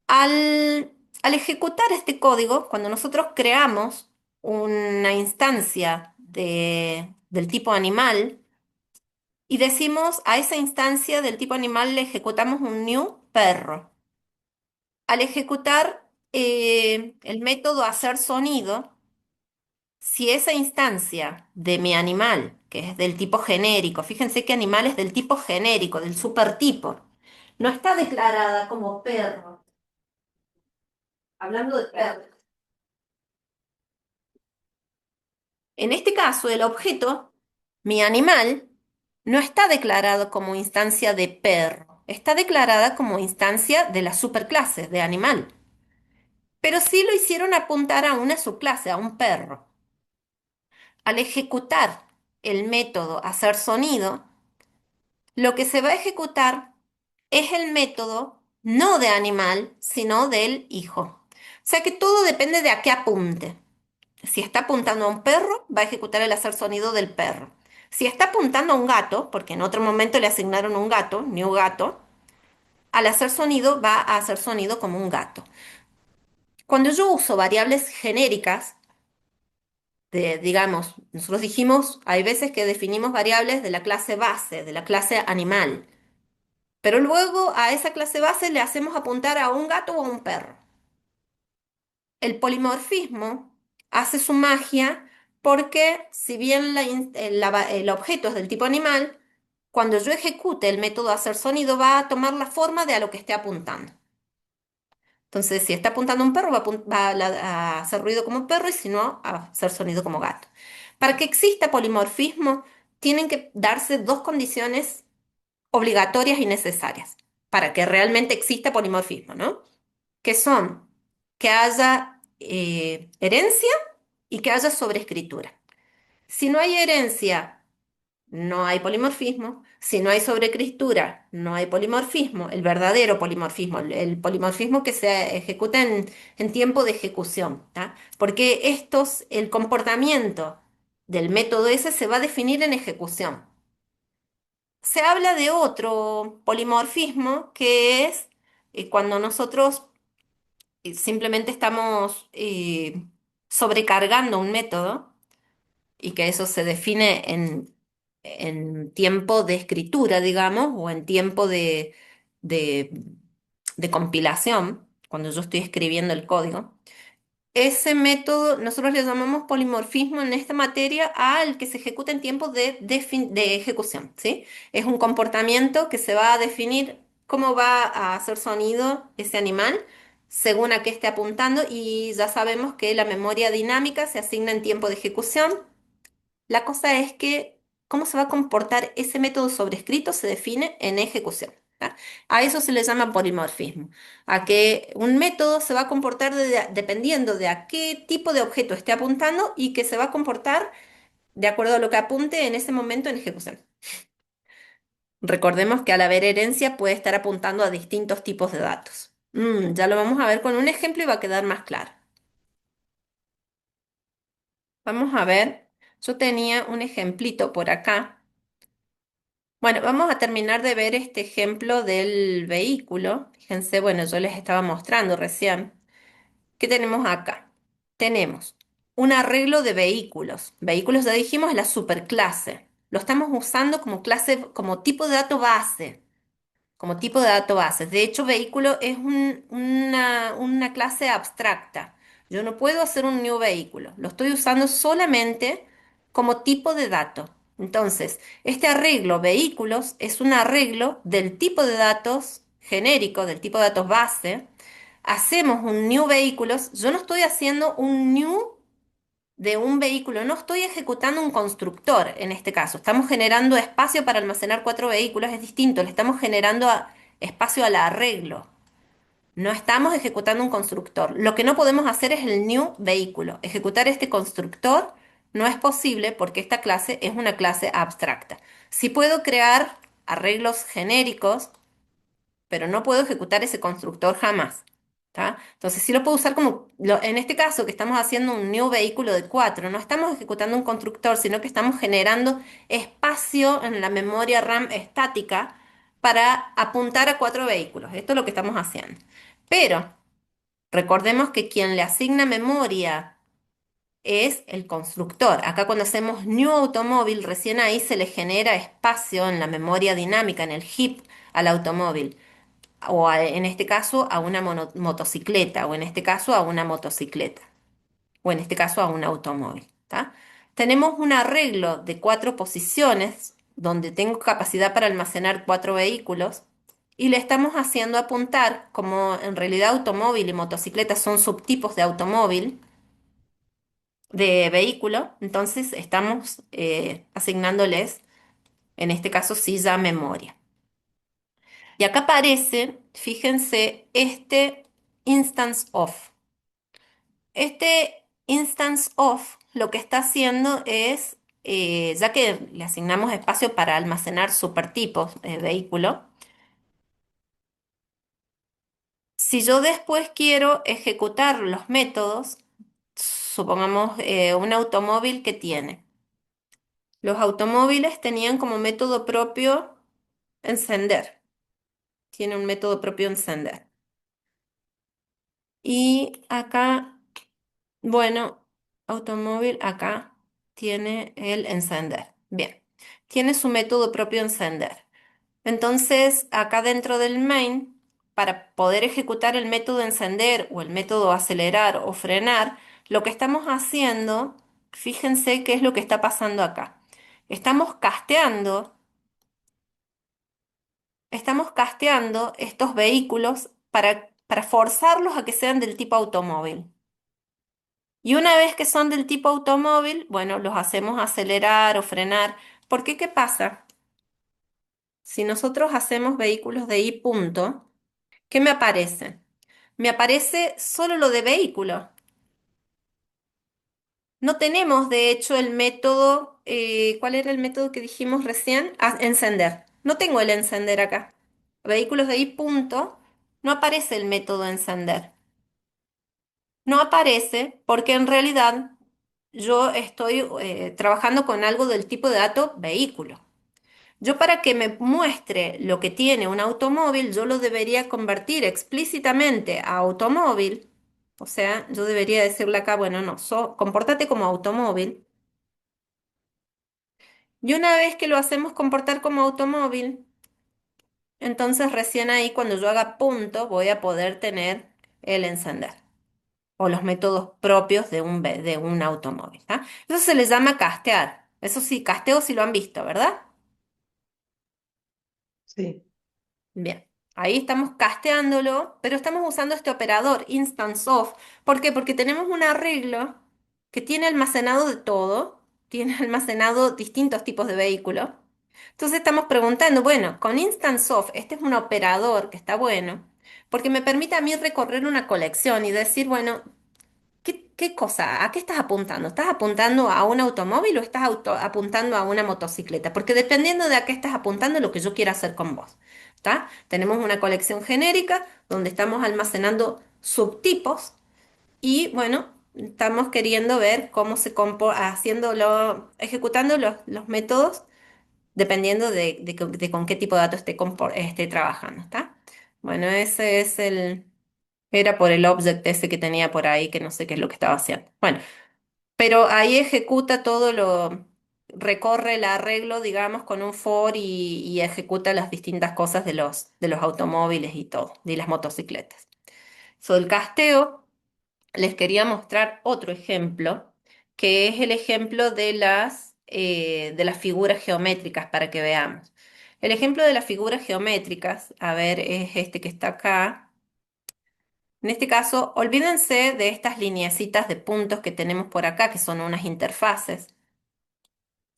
Al ejecutar este código, cuando nosotros creamos una instancia del tipo animal y decimos a esa instancia del tipo animal le ejecutamos un new perro. Al ejecutar el método hacer sonido, si esa instancia de mi animal, que es del tipo genérico, fíjense que animal es del tipo genérico, del supertipo, no está declarada como perro, hablando de perro. En este caso, el objeto, mi animal, no está declarado como instancia de perro, está declarada como instancia de la superclase de animal. Pero sí lo hicieron apuntar a una subclase, a un perro. Al ejecutar el método hacer sonido, lo que se va a ejecutar es el método no de animal, sino del hijo. O sea que todo depende de a qué apunte. Si está apuntando a un perro, va a ejecutar el hacer sonido del perro. Si está apuntando a un gato, porque en otro momento le asignaron un gato, new gato, al hacer sonido va a hacer sonido como un gato. Cuando yo uso variables genéricas, digamos, nosotros dijimos, hay veces que definimos variables de la clase base, de la clase animal, pero luego a esa clase base le hacemos apuntar a un gato o a un perro. El polimorfismo hace su magia porque si bien el objeto es del tipo animal, cuando yo ejecute el método hacer sonido va a tomar la forma de a lo que esté apuntando. Entonces, si está apuntando a un perro, va a hacer ruido como perro y si no, a hacer sonido como gato. Para que exista polimorfismo, tienen que darse dos condiciones obligatorias y necesarias para que realmente exista polimorfismo, ¿no? Que son que haya herencia y que haya sobreescritura. Si no hay herencia, no hay polimorfismo. Si no hay sobreescritura, no hay polimorfismo. El verdadero polimorfismo, el polimorfismo que se ejecuta en tiempo de ejecución, ¿tá? Porque el comportamiento del método ese se va a definir en ejecución. Se habla de otro polimorfismo que es cuando nosotros simplemente estamos sobrecargando un método y que eso se define en tiempo de escritura, digamos, o en tiempo de, de compilación, cuando yo estoy escribiendo el código. Ese método nosotros le llamamos polimorfismo en esta materia al que se ejecuta en tiempos de ejecución, ¿sí? Es un comportamiento que se va a definir cómo va a hacer sonido ese animal según a qué esté apuntando y ya sabemos que la memoria dinámica se asigna en tiempo de ejecución. La cosa es que cómo se va a comportar ese método sobrescrito se define en ejecución. ¿Tá? A eso se le llama polimorfismo, a que un método se va a comportar dependiendo de a qué tipo de objeto esté apuntando y que se va a comportar de acuerdo a lo que apunte en ese momento en ejecución. Recordemos que al haber herencia puede estar apuntando a distintos tipos de datos. Ya lo vamos a ver con un ejemplo y va a quedar más claro. Vamos a ver, yo tenía un ejemplito por acá. Bueno, vamos a terminar de ver este ejemplo del vehículo. Fíjense, bueno, yo les estaba mostrando recién. ¿Qué tenemos acá? Tenemos un arreglo de vehículos. Vehículos, ya dijimos, es la superclase. Lo estamos usando como clase, como tipo de dato base como tipo de dato base. De hecho, vehículo es una clase abstracta. Yo no puedo hacer un new vehículo. Lo estoy usando solamente como tipo de dato. Entonces, este arreglo vehículos es un arreglo del tipo de datos genérico, del tipo de datos base. Hacemos un new vehículos. Yo no estoy haciendo un new de un vehículo. No estoy ejecutando un constructor en este caso. Estamos generando espacio para almacenar cuatro vehículos. Es distinto. Le estamos generando espacio al arreglo. No estamos ejecutando un constructor. Lo que no podemos hacer es el new vehículo. Ejecutar este constructor no es posible porque esta clase es una clase abstracta. Sí puedo crear arreglos genéricos, pero no puedo ejecutar ese constructor jamás. ¿tá? Entonces sí lo puedo usar en este caso que estamos haciendo un nuevo vehículo de 4, no estamos ejecutando un constructor, sino que estamos generando espacio en la memoria RAM estática para apuntar a 4 vehículos. Esto es lo que estamos haciendo. Pero recordemos que quien le asigna memoria es el constructor. Acá cuando hacemos new automóvil, recién ahí se le genera espacio en la memoria dinámica, en el heap al automóvil en este caso a una motocicleta, o en este caso a una motocicleta, o en este caso a un automóvil, ¿tá? Tenemos un arreglo de 4 posiciones donde tengo capacidad para almacenar 4 vehículos y le estamos haciendo apuntar, como en realidad automóvil y motocicleta son subtipos de automóvil, de vehículo, entonces estamos asignándoles, en este caso sí ya memoria. Y acá aparece, fíjense, este instance of. Este instance of lo que está haciendo es, ya que le asignamos espacio para almacenar supertipos de vehículo, si yo después quiero ejecutar los métodos, supongamos un automóvil que tiene. Los automóviles tenían como método propio encender. Tiene un método propio encender. Y acá, bueno, automóvil acá tiene el encender. Bien, tiene su método propio encender. Entonces, acá dentro del main, para poder ejecutar el método encender o el método acelerar o frenar, lo que estamos haciendo, fíjense qué es lo que está pasando acá. Estamos casteando estos vehículos para forzarlos a que sean del tipo automóvil. Y una vez que son del tipo automóvil, bueno, los hacemos acelerar o frenar. ¿Por qué? ¿Qué pasa? Si nosotros hacemos vehículos de I punto, ¿qué me aparece? Me aparece solo lo de vehículo. No tenemos, de hecho, el método, ¿cuál era el método que dijimos recién? Ah, encender. No tengo el encender acá. Vehículos de I punto, no aparece el método encender. No aparece porque en realidad yo estoy trabajando con algo del tipo de dato vehículo. Yo para que me muestre lo que tiene un automóvil, yo lo debería convertir explícitamente a automóvil. O sea, yo debería decirle acá, bueno, no, compórtate como automóvil. Y una vez que lo hacemos comportar como automóvil, entonces recién ahí cuando yo haga punto voy a poder tener el encender o los métodos propios de un automóvil, ¿tá? Eso se le llama castear. Eso sí, casteo sí lo han visto, ¿verdad? Sí. Bien, ahí estamos casteándolo, pero estamos usando este operador, instance of. ¿Por qué? Porque tenemos un arreglo que tiene almacenado de todo, tiene almacenado distintos tipos de vehículos. Entonces estamos preguntando, bueno, con instance of, este es un operador que está bueno, porque me permite a mí recorrer una colección y decir, bueno, ¿qué cosa? ¿A qué estás apuntando? ¿Estás apuntando a un automóvil o estás apuntando a una motocicleta? Porque dependiendo de a qué estás apuntando, es lo que yo quiero hacer con vos. ¿Está? Tenemos una colección genérica donde estamos almacenando subtipos y bueno, estamos queriendo ver cómo ejecutando los métodos dependiendo de con qué tipo de datos esté trabajando. ¿Está? Bueno, ese es era por el object ese que tenía por ahí, que no sé qué es lo que estaba haciendo. Bueno, pero ahí ejecuta recorre el arreglo, digamos, con un for y ejecuta las distintas cosas de los automóviles y todo, de las motocicletas. Sobre el casteo, les quería mostrar otro ejemplo, que es el ejemplo de las figuras geométricas para que veamos. El ejemplo de las figuras geométricas, a ver, es este que está acá. En este caso, olvídense de estas lineecitas de puntos que tenemos por acá, que son unas interfaces.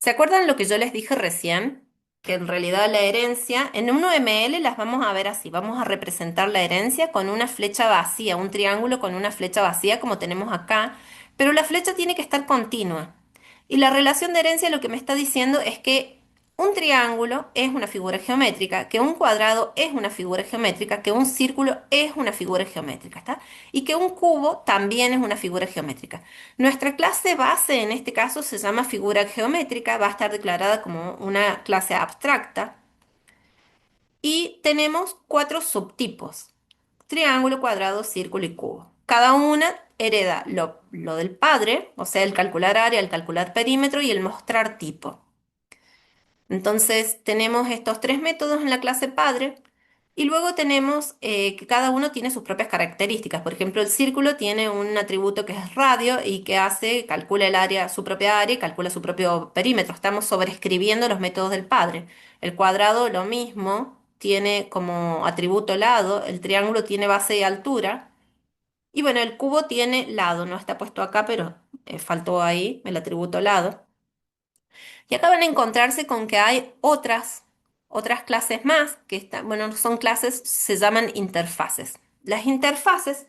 ¿Se acuerdan lo que yo les dije recién? Que en realidad la herencia, en un UML las vamos a ver así, vamos a representar la herencia con una flecha vacía, un triángulo con una flecha vacía como tenemos acá, pero la flecha tiene que estar continua. Y la relación de herencia lo que me está diciendo es que un triángulo es una figura geométrica, que un cuadrado es una figura geométrica, que un círculo es una figura geométrica, ¿está? Y que un cubo también es una figura geométrica. Nuestra clase base en este caso se llama figura geométrica, va a estar declarada como una clase abstracta y tenemos cuatro subtipos: triángulo, cuadrado, círculo y cubo. Cada una hereda lo del padre, o sea, el calcular área, el calcular perímetro y el mostrar tipo. Entonces tenemos estos tres métodos en la clase padre y luego tenemos que cada uno tiene sus propias características. Por ejemplo, el círculo tiene un atributo que es radio y que calcula el área, su propia área y calcula su propio perímetro. Estamos sobreescribiendo los métodos del padre. El cuadrado lo mismo, tiene como atributo lado, el triángulo tiene base y altura. Y bueno, el cubo tiene lado, no está puesto acá, pero faltó ahí el atributo lado. Y acá van a encontrarse con que hay otras clases más, que están, bueno, no son clases, se llaman interfaces. Las interfaces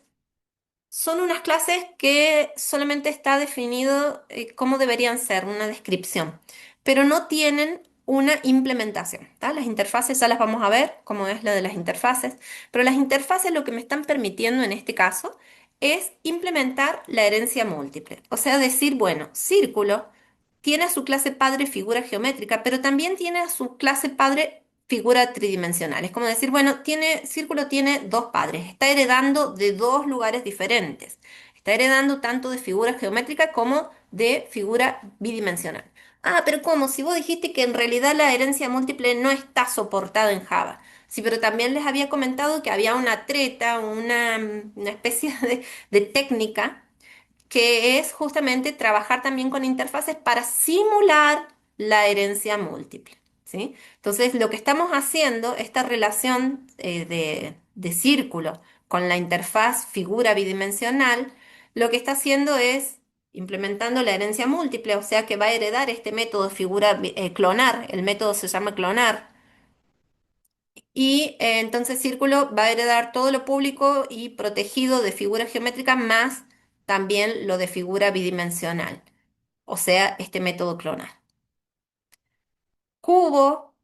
son unas clases que solamente está definido cómo deberían ser, una descripción, pero no tienen una implementación, ¿tá? Las interfaces ya las vamos a ver, cómo es la de las interfaces, pero las interfaces lo que me están permitiendo en este caso es implementar la herencia múltiple. O sea, decir, bueno, círculo tiene a su clase padre figura geométrica, pero también tiene a su clase padre figura tridimensional. Es como decir, bueno, círculo tiene dos padres, está heredando de dos lugares diferentes. Está heredando tanto de figura geométrica como de figura bidimensional. Ah, pero ¿cómo? Si vos dijiste que en realidad la herencia múltiple no está soportada en Java. Sí, pero también les había comentado que había una treta, una especie de técnica que es justamente trabajar también con interfaces para simular la herencia múltiple, ¿sí? Entonces, lo que estamos haciendo, esta relación de círculo con la interfaz figura bidimensional, lo que está haciendo es implementando la herencia múltiple, o sea que va a heredar este método clonar, el método se llama clonar, y entonces Círculo va a heredar todo lo público y protegido de figuras geométricas más también lo de figura bidimensional, o sea, este método clonar. Cubo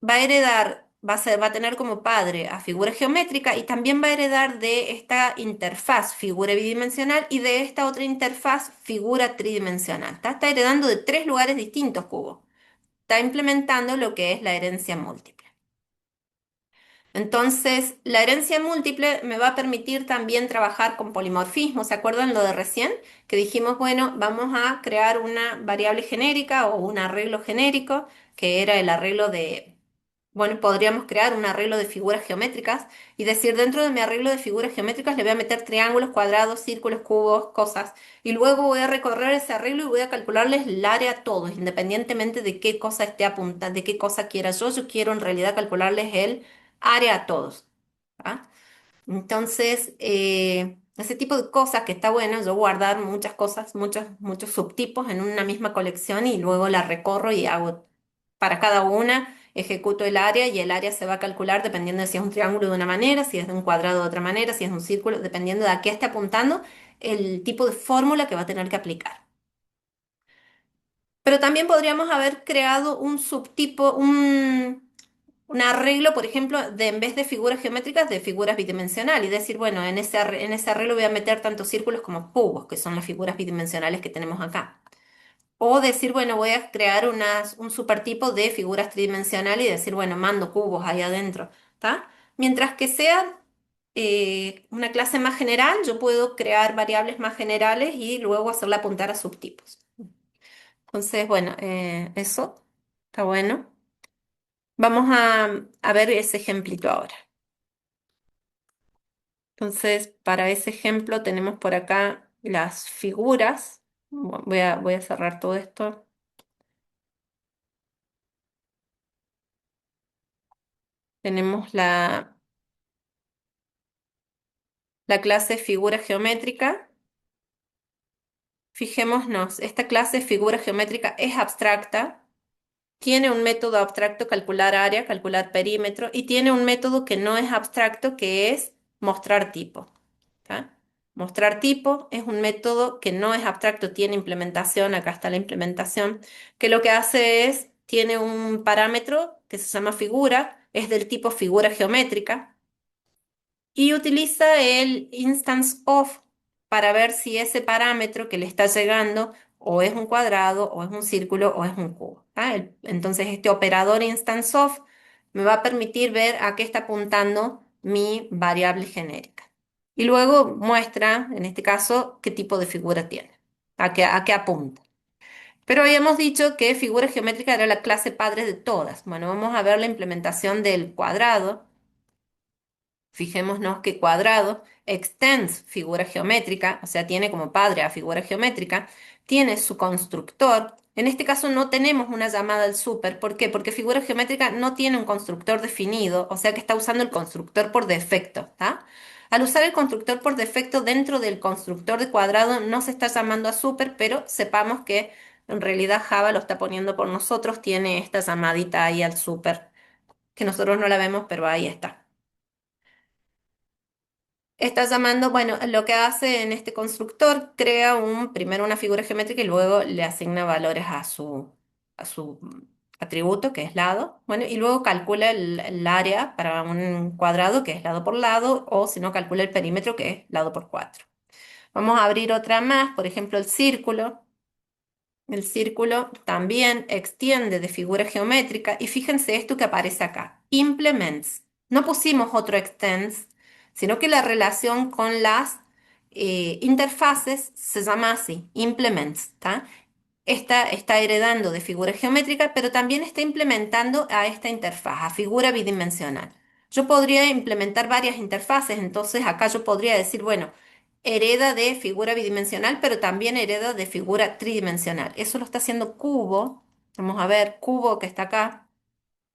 va a heredar, va a tener como padre a figura geométrica y también va a heredar de esta interfaz figura bidimensional y de esta otra interfaz figura tridimensional. Está heredando de tres lugares distintos Cubo. Está implementando lo que es la herencia múltiple. Entonces, la herencia múltiple me va a permitir también trabajar con polimorfismo. ¿Se acuerdan lo de recién? Que dijimos, bueno, vamos a crear una variable genérica o un arreglo genérico, que era el arreglo de, bueno, podríamos crear un arreglo de figuras geométricas y decir, dentro de mi arreglo de figuras geométricas le voy a meter triángulos, cuadrados, círculos, cubos, cosas. Y luego voy a recorrer ese arreglo y voy a calcularles el área a todos, independientemente de qué cosa esté apuntando, de qué cosa quiera yo. Yo quiero en realidad calcularles el área a todos. ¿Ah? Entonces, ese tipo de cosas que está bueno, yo guardar muchas cosas, muchos subtipos en una misma colección y luego la recorro y hago para cada una, ejecuto el área y el área se va a calcular dependiendo de si es un triángulo de una manera, si es de un cuadrado de otra manera, si es un círculo, dependiendo de a qué esté apuntando, el tipo de fórmula que va a tener que aplicar. Pero también podríamos haber creado un subtipo, un arreglo, por ejemplo, de en vez de figuras geométricas, de figuras bidimensionales. Y decir, bueno, en ese arreglo voy a meter tanto círculos como cubos, que son las figuras bidimensionales que tenemos acá. O decir, bueno, voy a crear un supertipo de figuras tridimensionales y decir, bueno, mando cubos ahí adentro, ¿está? Mientras que sea una clase más general, yo puedo crear variables más generales y luego hacerla apuntar a subtipos. Entonces, bueno, eso está bueno. Vamos a ver ese ejemplito ahora. Entonces, para ese ejemplo tenemos por acá las figuras. Voy a cerrar todo esto. Tenemos la clase figura geométrica. Fijémonos, esta clase figura geométrica es abstracta. Tiene un método abstracto calcular área, calcular perímetro, y tiene un método que no es abstracto, que es mostrar tipo. ¿Tá? Mostrar tipo es un método que no es abstracto, tiene implementación, acá está la implementación, que lo que hace es tiene un parámetro que se llama figura, es del tipo figura geométrica y utiliza el instance of para ver si ese parámetro que le está llegando o es un cuadrado, o es un círculo, o es un cubo. ¿Tá? Entonces este operador instance of me va a permitir ver a qué está apuntando mi variable genérica. Y luego muestra, en este caso, qué tipo de figura tiene, a qué apunta. Pero habíamos dicho que figura geométrica era la clase padre de todas. Bueno, vamos a ver la implementación del cuadrado. Fijémonos que cuadrado extends figura geométrica, o sea, tiene como padre a figura geométrica, tiene su constructor. En este caso no tenemos una llamada al super. ¿Por qué? Porque figura geométrica no tiene un constructor definido, o sea que está usando el constructor por defecto, ¿tá? Al usar el constructor por defecto dentro del constructor de cuadrado no se está llamando a super, pero sepamos que en realidad Java lo está poniendo por nosotros, tiene esta llamadita ahí al super, que nosotros no la vemos, pero ahí está. Está llamando, bueno, lo que hace en este constructor, crea primero una figura geométrica y luego le asigna valores a su atributo, que es lado. Bueno, y luego calcula el área para un cuadrado, que es lado por lado, o si no, calcula el perímetro, que es lado por 4. Vamos a abrir otra más, por ejemplo, el círculo. El círculo también extiende de figura geométrica y fíjense esto que aparece acá, implements. No pusimos otro extends, sino que la relación con las interfaces se llama así, implements, ¿tá? Está heredando de figura geométrica, pero también está implementando a esta interfaz, a figura bidimensional. Yo podría implementar varias interfaces, entonces acá yo podría decir, bueno, hereda de figura bidimensional, pero también hereda de figura tridimensional. Eso lo está haciendo Cubo. Vamos a ver, Cubo que está acá.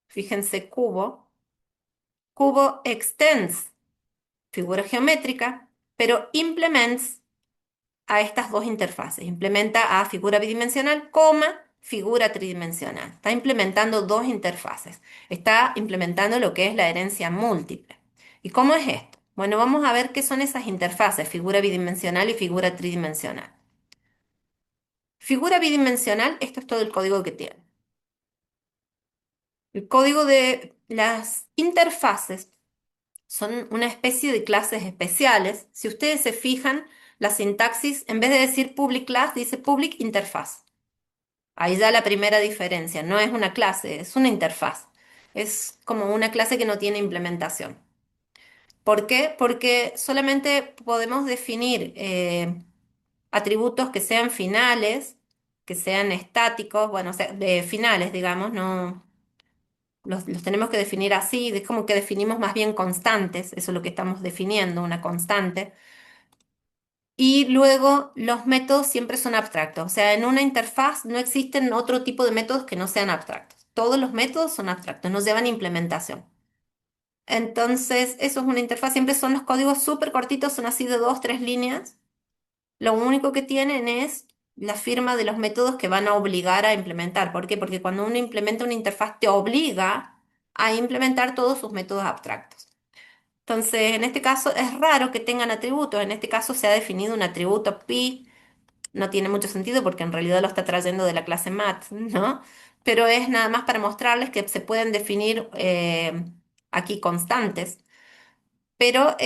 Fíjense, Cubo. Cubo extends figura geométrica, pero implements a estas dos interfaces. Implementa a figura bidimensional, figura tridimensional. Está implementando dos interfaces. Está implementando lo que es la herencia múltiple. ¿Y cómo es esto? Bueno, vamos a ver qué son esas interfaces, figura bidimensional y figura tridimensional. Figura bidimensional, esto es todo el código que tiene. El código de las interfaces son una especie de clases especiales. Si ustedes se fijan, la sintaxis, en vez de decir public class, dice public interface. Ahí ya la primera diferencia, no es una clase, es una interfaz. Es como una clase que no tiene implementación. ¿Por qué? Porque solamente podemos definir atributos que sean finales, que sean estáticos, bueno, o sea, de finales, digamos, no los tenemos que definir así, es como que definimos más bien constantes, eso es lo que estamos definiendo, una constante. Y luego los métodos siempre son abstractos, o sea, en una interfaz no existen otro tipo de métodos que no sean abstractos. Todos los métodos son abstractos, no llevan implementación. Entonces, eso es una interfaz, siempre son los códigos súper cortitos, son así de 2, 3 líneas. Lo único que tienen es la firma de los métodos que van a obligar a implementar. ¿Por qué? Porque cuando uno implementa una interfaz te obliga a implementar todos sus métodos abstractos. Entonces, en este caso es raro que tengan atributos. En este caso se ha definido un atributo pi. No tiene mucho sentido porque en realidad lo está trayendo de la clase mat, ¿no? Pero es nada más para mostrarles que se pueden definir aquí constantes. Pero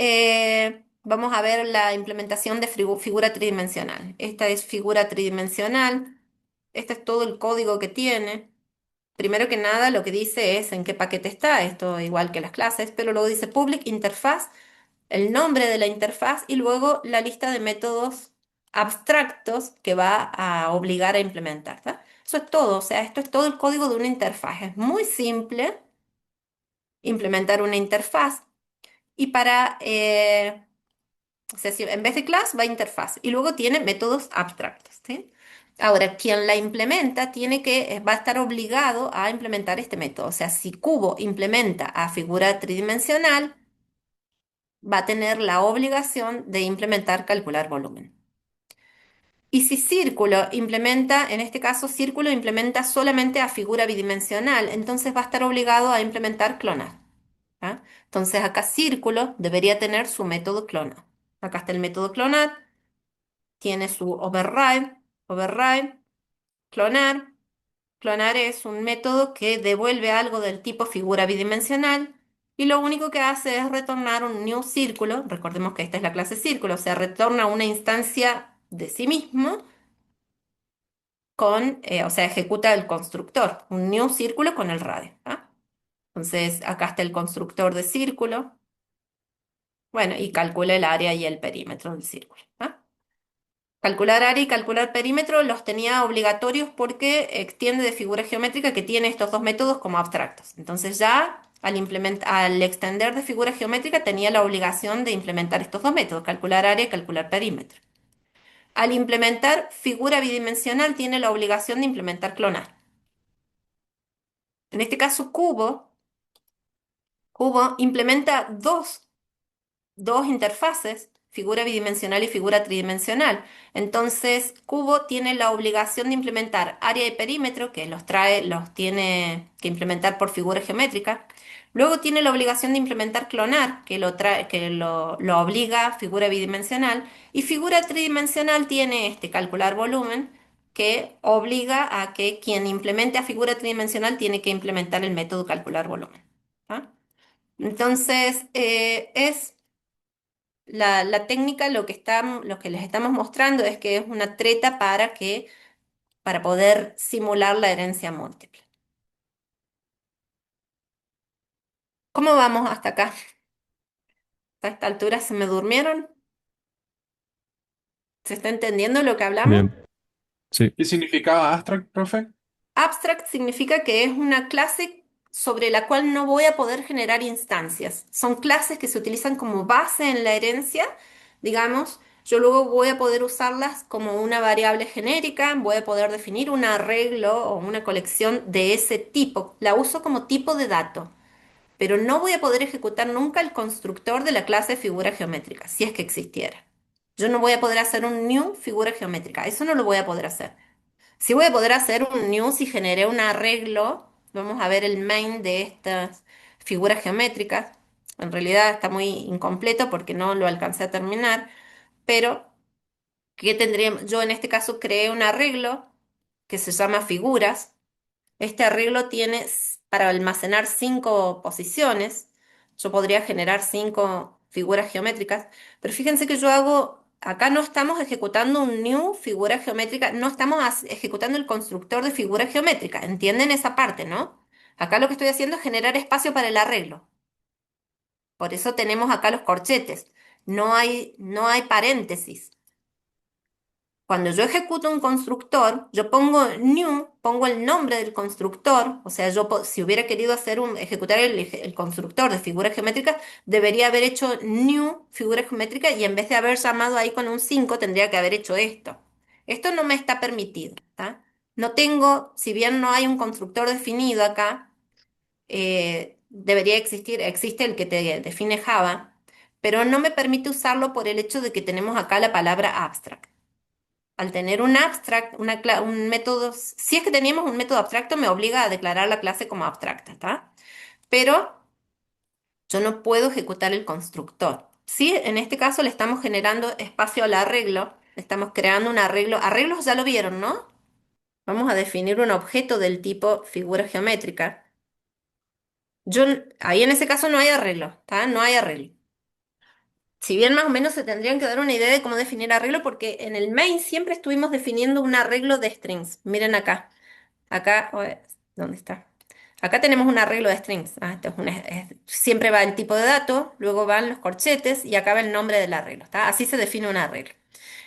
vamos a ver la implementación de figura tridimensional. Esta es figura tridimensional. Este es todo el código que tiene. Primero que nada, lo que dice es en qué paquete está, esto igual que las clases, pero luego dice public interface, el nombre de la interfaz y luego la lista de métodos abstractos que va a obligar a implementar, ¿tá? Eso es todo, o sea, esto es todo el código de una interfaz. Es muy simple implementar una interfaz y o sea, si en vez de class va a interfaz y luego tiene métodos abstractos, ¿sí? Ahora, quien la implementa va a estar obligado a implementar este método. O sea, si cubo implementa a figura tridimensional, va a tener la obligación de implementar calcular volumen. Y si círculo implementa, en este caso círculo implementa solamente a figura bidimensional, entonces va a estar obligado a implementar clonar. ¿Ah? Entonces acá círculo debería tener su método clonar. Acá está el método clonar, tiene su override, clonar, Clonar es un método que devuelve algo del tipo figura bidimensional y lo único que hace es retornar un new círculo. Recordemos que esta es la clase círculo, o sea, retorna una instancia de sí mismo o sea, ejecuta el constructor, un new círculo con el radio. ¿Ah? Entonces, acá está el constructor de círculo. Bueno, y calcula el área y el perímetro del círculo. ¿Ah? Calcular área y calcular perímetro los tenía obligatorios porque extiende de figura geométrica que tiene estos dos métodos como abstractos. Entonces ya al extender de figura geométrica tenía la obligación de implementar estos dos métodos, calcular área y calcular perímetro. Al implementar figura bidimensional tiene la obligación de implementar clonar. En este caso, Cubo implementa dos interfaces, figura bidimensional y figura tridimensional. Entonces, Cubo tiene la obligación de implementar área y perímetro, que los tiene que implementar por figura geométrica. Luego tiene la obligación de implementar clonar, que lo obliga a figura bidimensional. Y figura tridimensional tiene calcular volumen, que obliga a que quien implemente a figura tridimensional tiene que implementar el método calcular volumen. ¿Ah? Entonces, es la técnica, lo que les estamos mostrando es que es una treta para poder simular la herencia múltiple. ¿Cómo vamos hasta acá? A esta altura se me durmieron. ¿Se está entendiendo lo que hablamos? Bien, sí. ¿Qué significaba abstract, profe? Abstract significa que es una clase sobre la cual no voy a poder generar instancias. Son clases que se utilizan como base en la herencia, digamos. Yo luego voy a poder usarlas como una variable genérica, voy a poder definir un arreglo o una colección de ese tipo. La uso como tipo de dato, pero no voy a poder ejecutar nunca el constructor de la clase figura geométrica, si es que existiera. Yo no voy a poder hacer un new figura geométrica, eso no lo voy a poder hacer. Sí voy a poder hacer un new si generé un arreglo. Vamos a ver el main de estas figuras geométricas. En realidad está muy incompleto porque no lo alcancé a terminar, pero ¿qué tendría? Yo en este caso creé un arreglo que se llama figuras. Este arreglo tiene para almacenar 5 posiciones. Yo podría generar 5 figuras geométricas, pero fíjense que acá no estamos ejecutando un new figura geométrica, no estamos ejecutando el constructor de figura geométrica. ¿Entienden esa parte, no? Acá lo que estoy haciendo es generar espacio para el arreglo. Por eso tenemos acá los corchetes. No hay paréntesis. Cuando yo ejecuto un constructor, yo pongo new, pongo el nombre del constructor, o sea, si hubiera querido ejecutar el constructor de figuras geométricas, debería haber hecho new figura geométrica y en vez de haber llamado ahí con un 5, tendría que haber hecho esto. Esto no me está permitido, ¿tá? No tengo, si bien no hay un constructor definido acá, debería existir, existe el que te define Java, pero no me permite usarlo por el hecho de que tenemos acá la palabra abstract. Al tener un abstract, un método, si es que teníamos un método abstracto, me obliga a declarar la clase como abstracta, ¿está? Pero yo no puedo ejecutar el constructor. Sí, en este caso le estamos generando espacio al arreglo, le estamos creando un arreglo. Arreglos ya lo vieron, ¿no? Vamos a definir un objeto del tipo figura geométrica. Yo, ahí en ese caso no hay arreglo, ¿está? No hay arreglo. Si bien más o menos se tendrían que dar una idea de cómo definir arreglo, porque en el main siempre estuvimos definiendo un arreglo de strings. Miren acá. Acá, ¿dónde está? Acá tenemos un arreglo de strings. Esto siempre va el tipo de dato, luego van los corchetes y acá va el nombre del arreglo. ¿Está? Así se define un arreglo.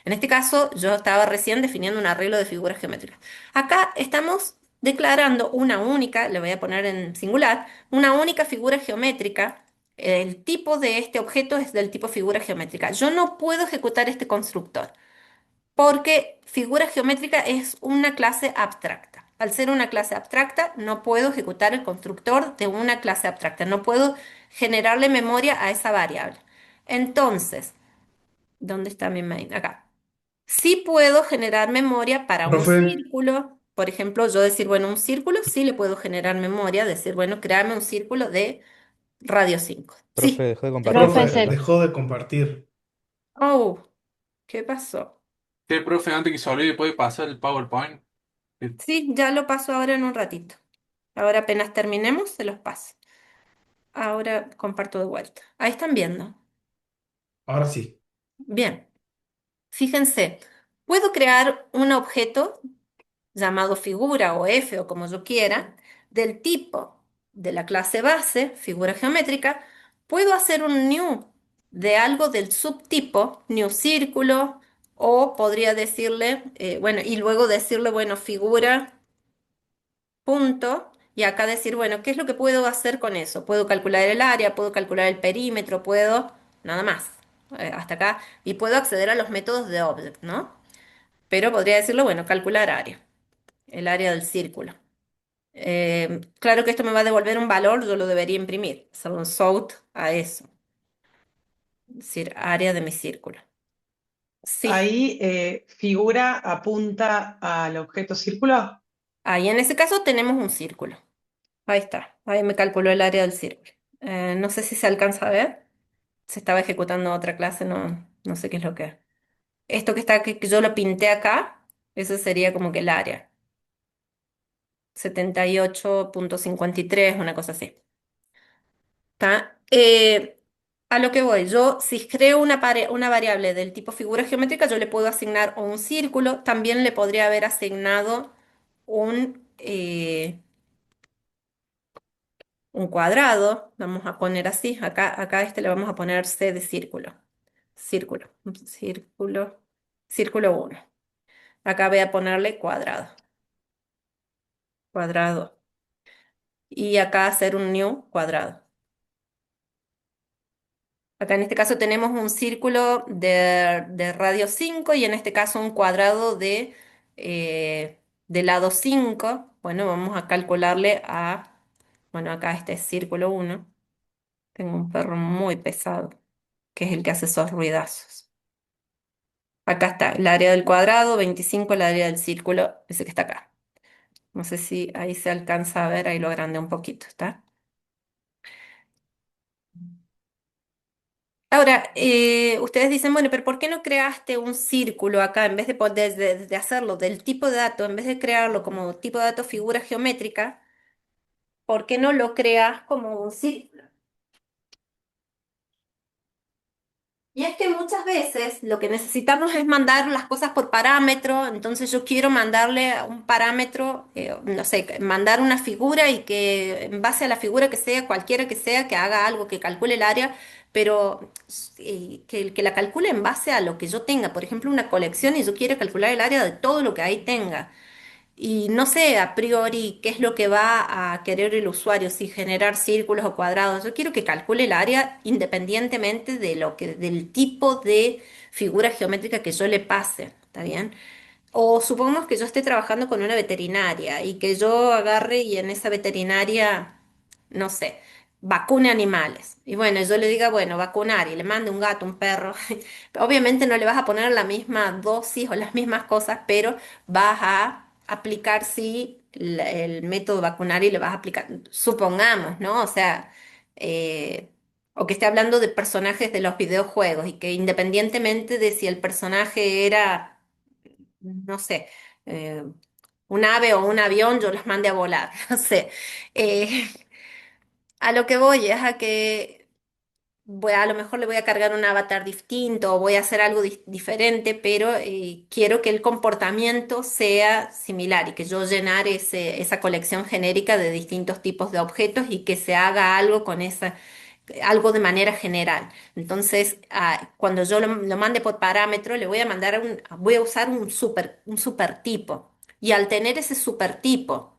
En este caso, yo estaba recién definiendo un arreglo de figuras geométricas. Acá estamos declarando una única, le voy a poner en singular, una única figura geométrica. El tipo de este objeto es del tipo figura geométrica. Yo no puedo ejecutar este constructor porque figura geométrica es una clase abstracta. Al ser una clase abstracta, no puedo ejecutar el constructor de una clase abstracta, no puedo generarle memoria a esa variable. Entonces, ¿dónde está mi main? Acá. Sí puedo generar memoria para un Profe, círculo. Por ejemplo, yo decir, bueno, un círculo, sí le puedo generar memoria, decir, bueno, créame un círculo de radio 5. Profe, Sí. dejó de ¿Te compartir. escucho? Profe, profe, se, dejó de compartir. Oh, ¿qué pasó? profe, antes que se olvide, ¿puede pasar el PowerPoint? Sí, ya lo paso ahora en un ratito. Ahora apenas terminemos, se los paso. Ahora comparto de vuelta. Ahí están viendo. Ahora sí. Bien, fíjense, puedo crear un objeto llamado figura o F o como yo quiera, del tipo de la clase base, figura geométrica. Puedo hacer un new de algo del subtipo, new círculo, o podría decirle, bueno, y luego decirle, bueno, figura. Punto, y acá decir, bueno, ¿qué es lo que puedo hacer con eso? Puedo calcular el área, puedo calcular el perímetro, puedo, nada más, hasta acá, y puedo acceder a los métodos de object, ¿no? Pero podría decirlo, bueno, calcular área, el área del círculo. Claro que esto me va a devolver un valor, yo lo debería imprimir, hacer un sort a eso, es decir, área de mi círculo. Sí, Ahí figura apunta al objeto círculo. ahí en ese caso tenemos un círculo. Ahí está, ahí me calculó el área del círculo. No sé si se alcanza a ver. Se estaba ejecutando otra clase, no, no sé qué es lo que. Esto que está aquí, que yo lo pinté acá, eso sería como que el área. 78,53, una cosa así. ¿Está? A lo que voy, yo si creo una variable del tipo figura geométrica, yo le puedo asignar o un círculo, también le podría haber asignado un cuadrado, vamos a poner así, acá este le vamos a poner C de círculo, círculo, círculo 1. Acá voy a ponerle cuadrado, cuadrado. Y acá hacer un new cuadrado. Acá en este caso tenemos un círculo de radio 5 y en este caso un cuadrado de lado 5. Bueno, vamos a calcularle bueno, acá este es círculo 1. Tengo un perro muy pesado, que es el que hace esos ruidazos. Acá está el área del cuadrado, 25 el área del círculo, ese que está acá. No sé si ahí se alcanza a ver, ahí lo agrandé un poquito, ¿está? Ahora, ustedes dicen, bueno, pero ¿por qué no creaste un círculo acá en vez de, de hacerlo del tipo de dato, en vez de crearlo como tipo de dato figura geométrica, ¿por qué no lo creas como un círculo? Y es que muchas veces lo que necesitamos es mandar las cosas por parámetro, entonces yo quiero mandarle a un parámetro, no sé, mandar una figura y que en base a la figura que sea, cualquiera que sea, que haga algo, que calcule el área, pero que la calcule en base a lo que yo tenga. Por ejemplo, una colección y yo quiero calcular el área de todo lo que ahí tenga. Y no sé a priori qué es lo que va a querer el usuario, si generar círculos o cuadrados. Yo quiero que calcule el área independientemente de del tipo de figura geométrica que yo le pase. ¿Está bien? O supongamos que yo esté trabajando con una veterinaria y que yo agarre y en esa veterinaria, no sé, vacune animales. Y bueno, yo le diga, bueno, vacunar y le mande un gato, un perro. Obviamente no le vas a poner la misma dosis o las mismas cosas, pero vas a aplicar, sí, el método vacunar y le vas a aplicar, supongamos, ¿no? O sea, o que esté hablando de personajes de los videojuegos y que independientemente de si el personaje era no sé, eh, un ave o un avión, yo los mande a volar, no sé. Eh, a lo que voy es a que a lo mejor le voy a cargar un avatar distinto o voy a hacer algo diferente, pero quiero que el comportamiento sea similar y que yo llenar esa colección genérica de distintos tipos de objetos y que se haga algo con algo de manera general. Entonces, cuando yo lo mande por parámetro, le voy a mandar voy a usar un supertipo. Y al tener ese supertipo,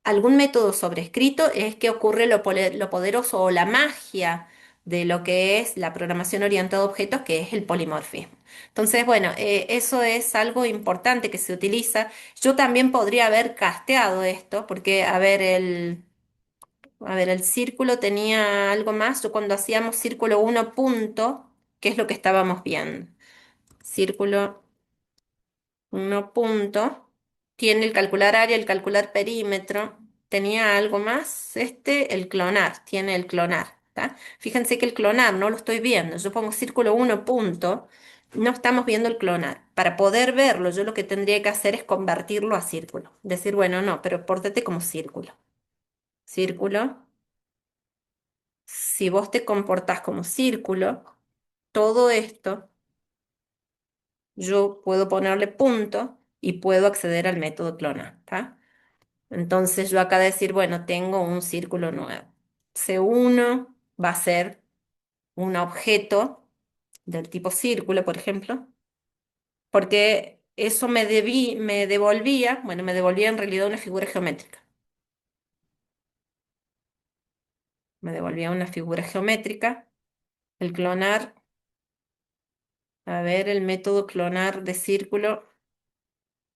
algún método sobrescrito es que ocurre lo poderoso o la magia de lo que es la programación orientada a objetos, que es el polimorfismo. Entonces, bueno, eso es algo importante que se utiliza. Yo también podría haber casteado esto, porque, a ver, el círculo tenía algo más. Yo cuando hacíamos círculo 1 punto, ¿qué es lo que estábamos viendo? Círculo 1 punto, tiene el calcular área, el calcular perímetro, tenía algo más, el clonar, tiene el clonar, ¿tá? Fíjense que el clonar no lo estoy viendo, yo pongo círculo 1 punto no estamos viendo el clonar. Para poder verlo, yo lo que tendría que hacer es convertirlo a círculo. Decir, bueno, no, pero pórtate como círculo. Círculo. Si vos te comportás como círculo, todo esto yo puedo ponerle punto y puedo acceder al método clonar, ¿tá? Entonces yo acá decir, bueno, tengo un círculo nuevo. C1 va a ser un objeto del tipo círculo, por ejemplo, porque eso me devolvía, bueno, me devolvía en realidad una figura geométrica. Me devolvía una figura geométrica. El clonar, a ver, el método clonar de círculo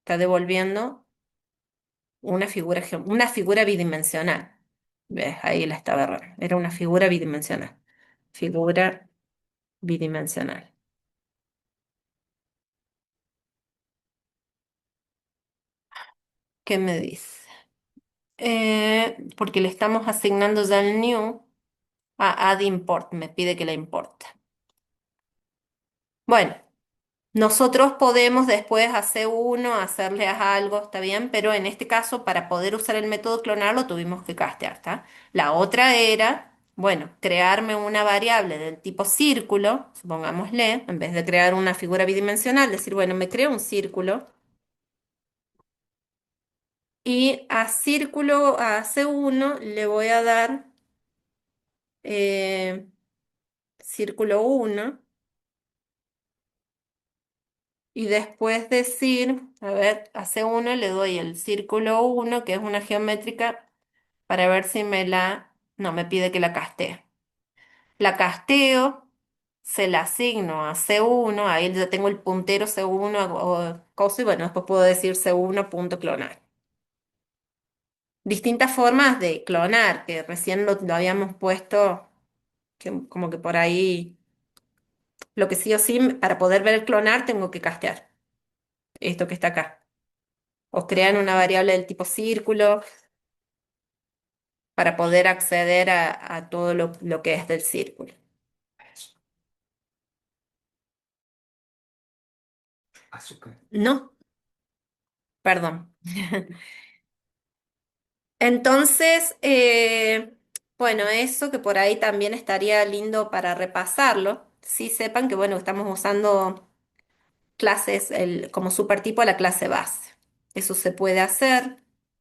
está devolviendo una figura bidimensional. ¿Ves? Ahí la estaba errando. Era una figura bidimensional. Figura bidimensional. ¿Qué me dice? Porque le estamos asignando ya el new a add import. Me pide que la importe. Bueno, nosotros podemos después hacer uno, hacerle a algo, está bien, pero en este caso, para poder usar el método clonar, lo tuvimos que castear, ¿está? La otra era, bueno, crearme una variable del tipo círculo, supongámosle, en vez de crear una figura bidimensional, decir, bueno, me creo un círculo y a círculo, a C1 le voy a dar círculo 1 y después decir, a ver, a C1 le doy el círculo 1, que es una geométrica para ver si no, me pide que la castee. La casteo, se la asigno a C1, ahí ya tengo el puntero C1 o cosa, y bueno, después puedo decir C1.clonar. Distintas formas de clonar, que recién lo habíamos puesto, como que por ahí, lo que sí o sí, para poder ver el clonar, tengo que castear esto que está acá. O crean una variable del tipo círculo para poder acceder a todo lo que es del círculo. Azúcar. No, perdón. Entonces, bueno, eso que por ahí también estaría lindo para repasarlo. Sí sepan que, bueno, estamos usando clases como supertipo a la clase base. Eso se puede hacer.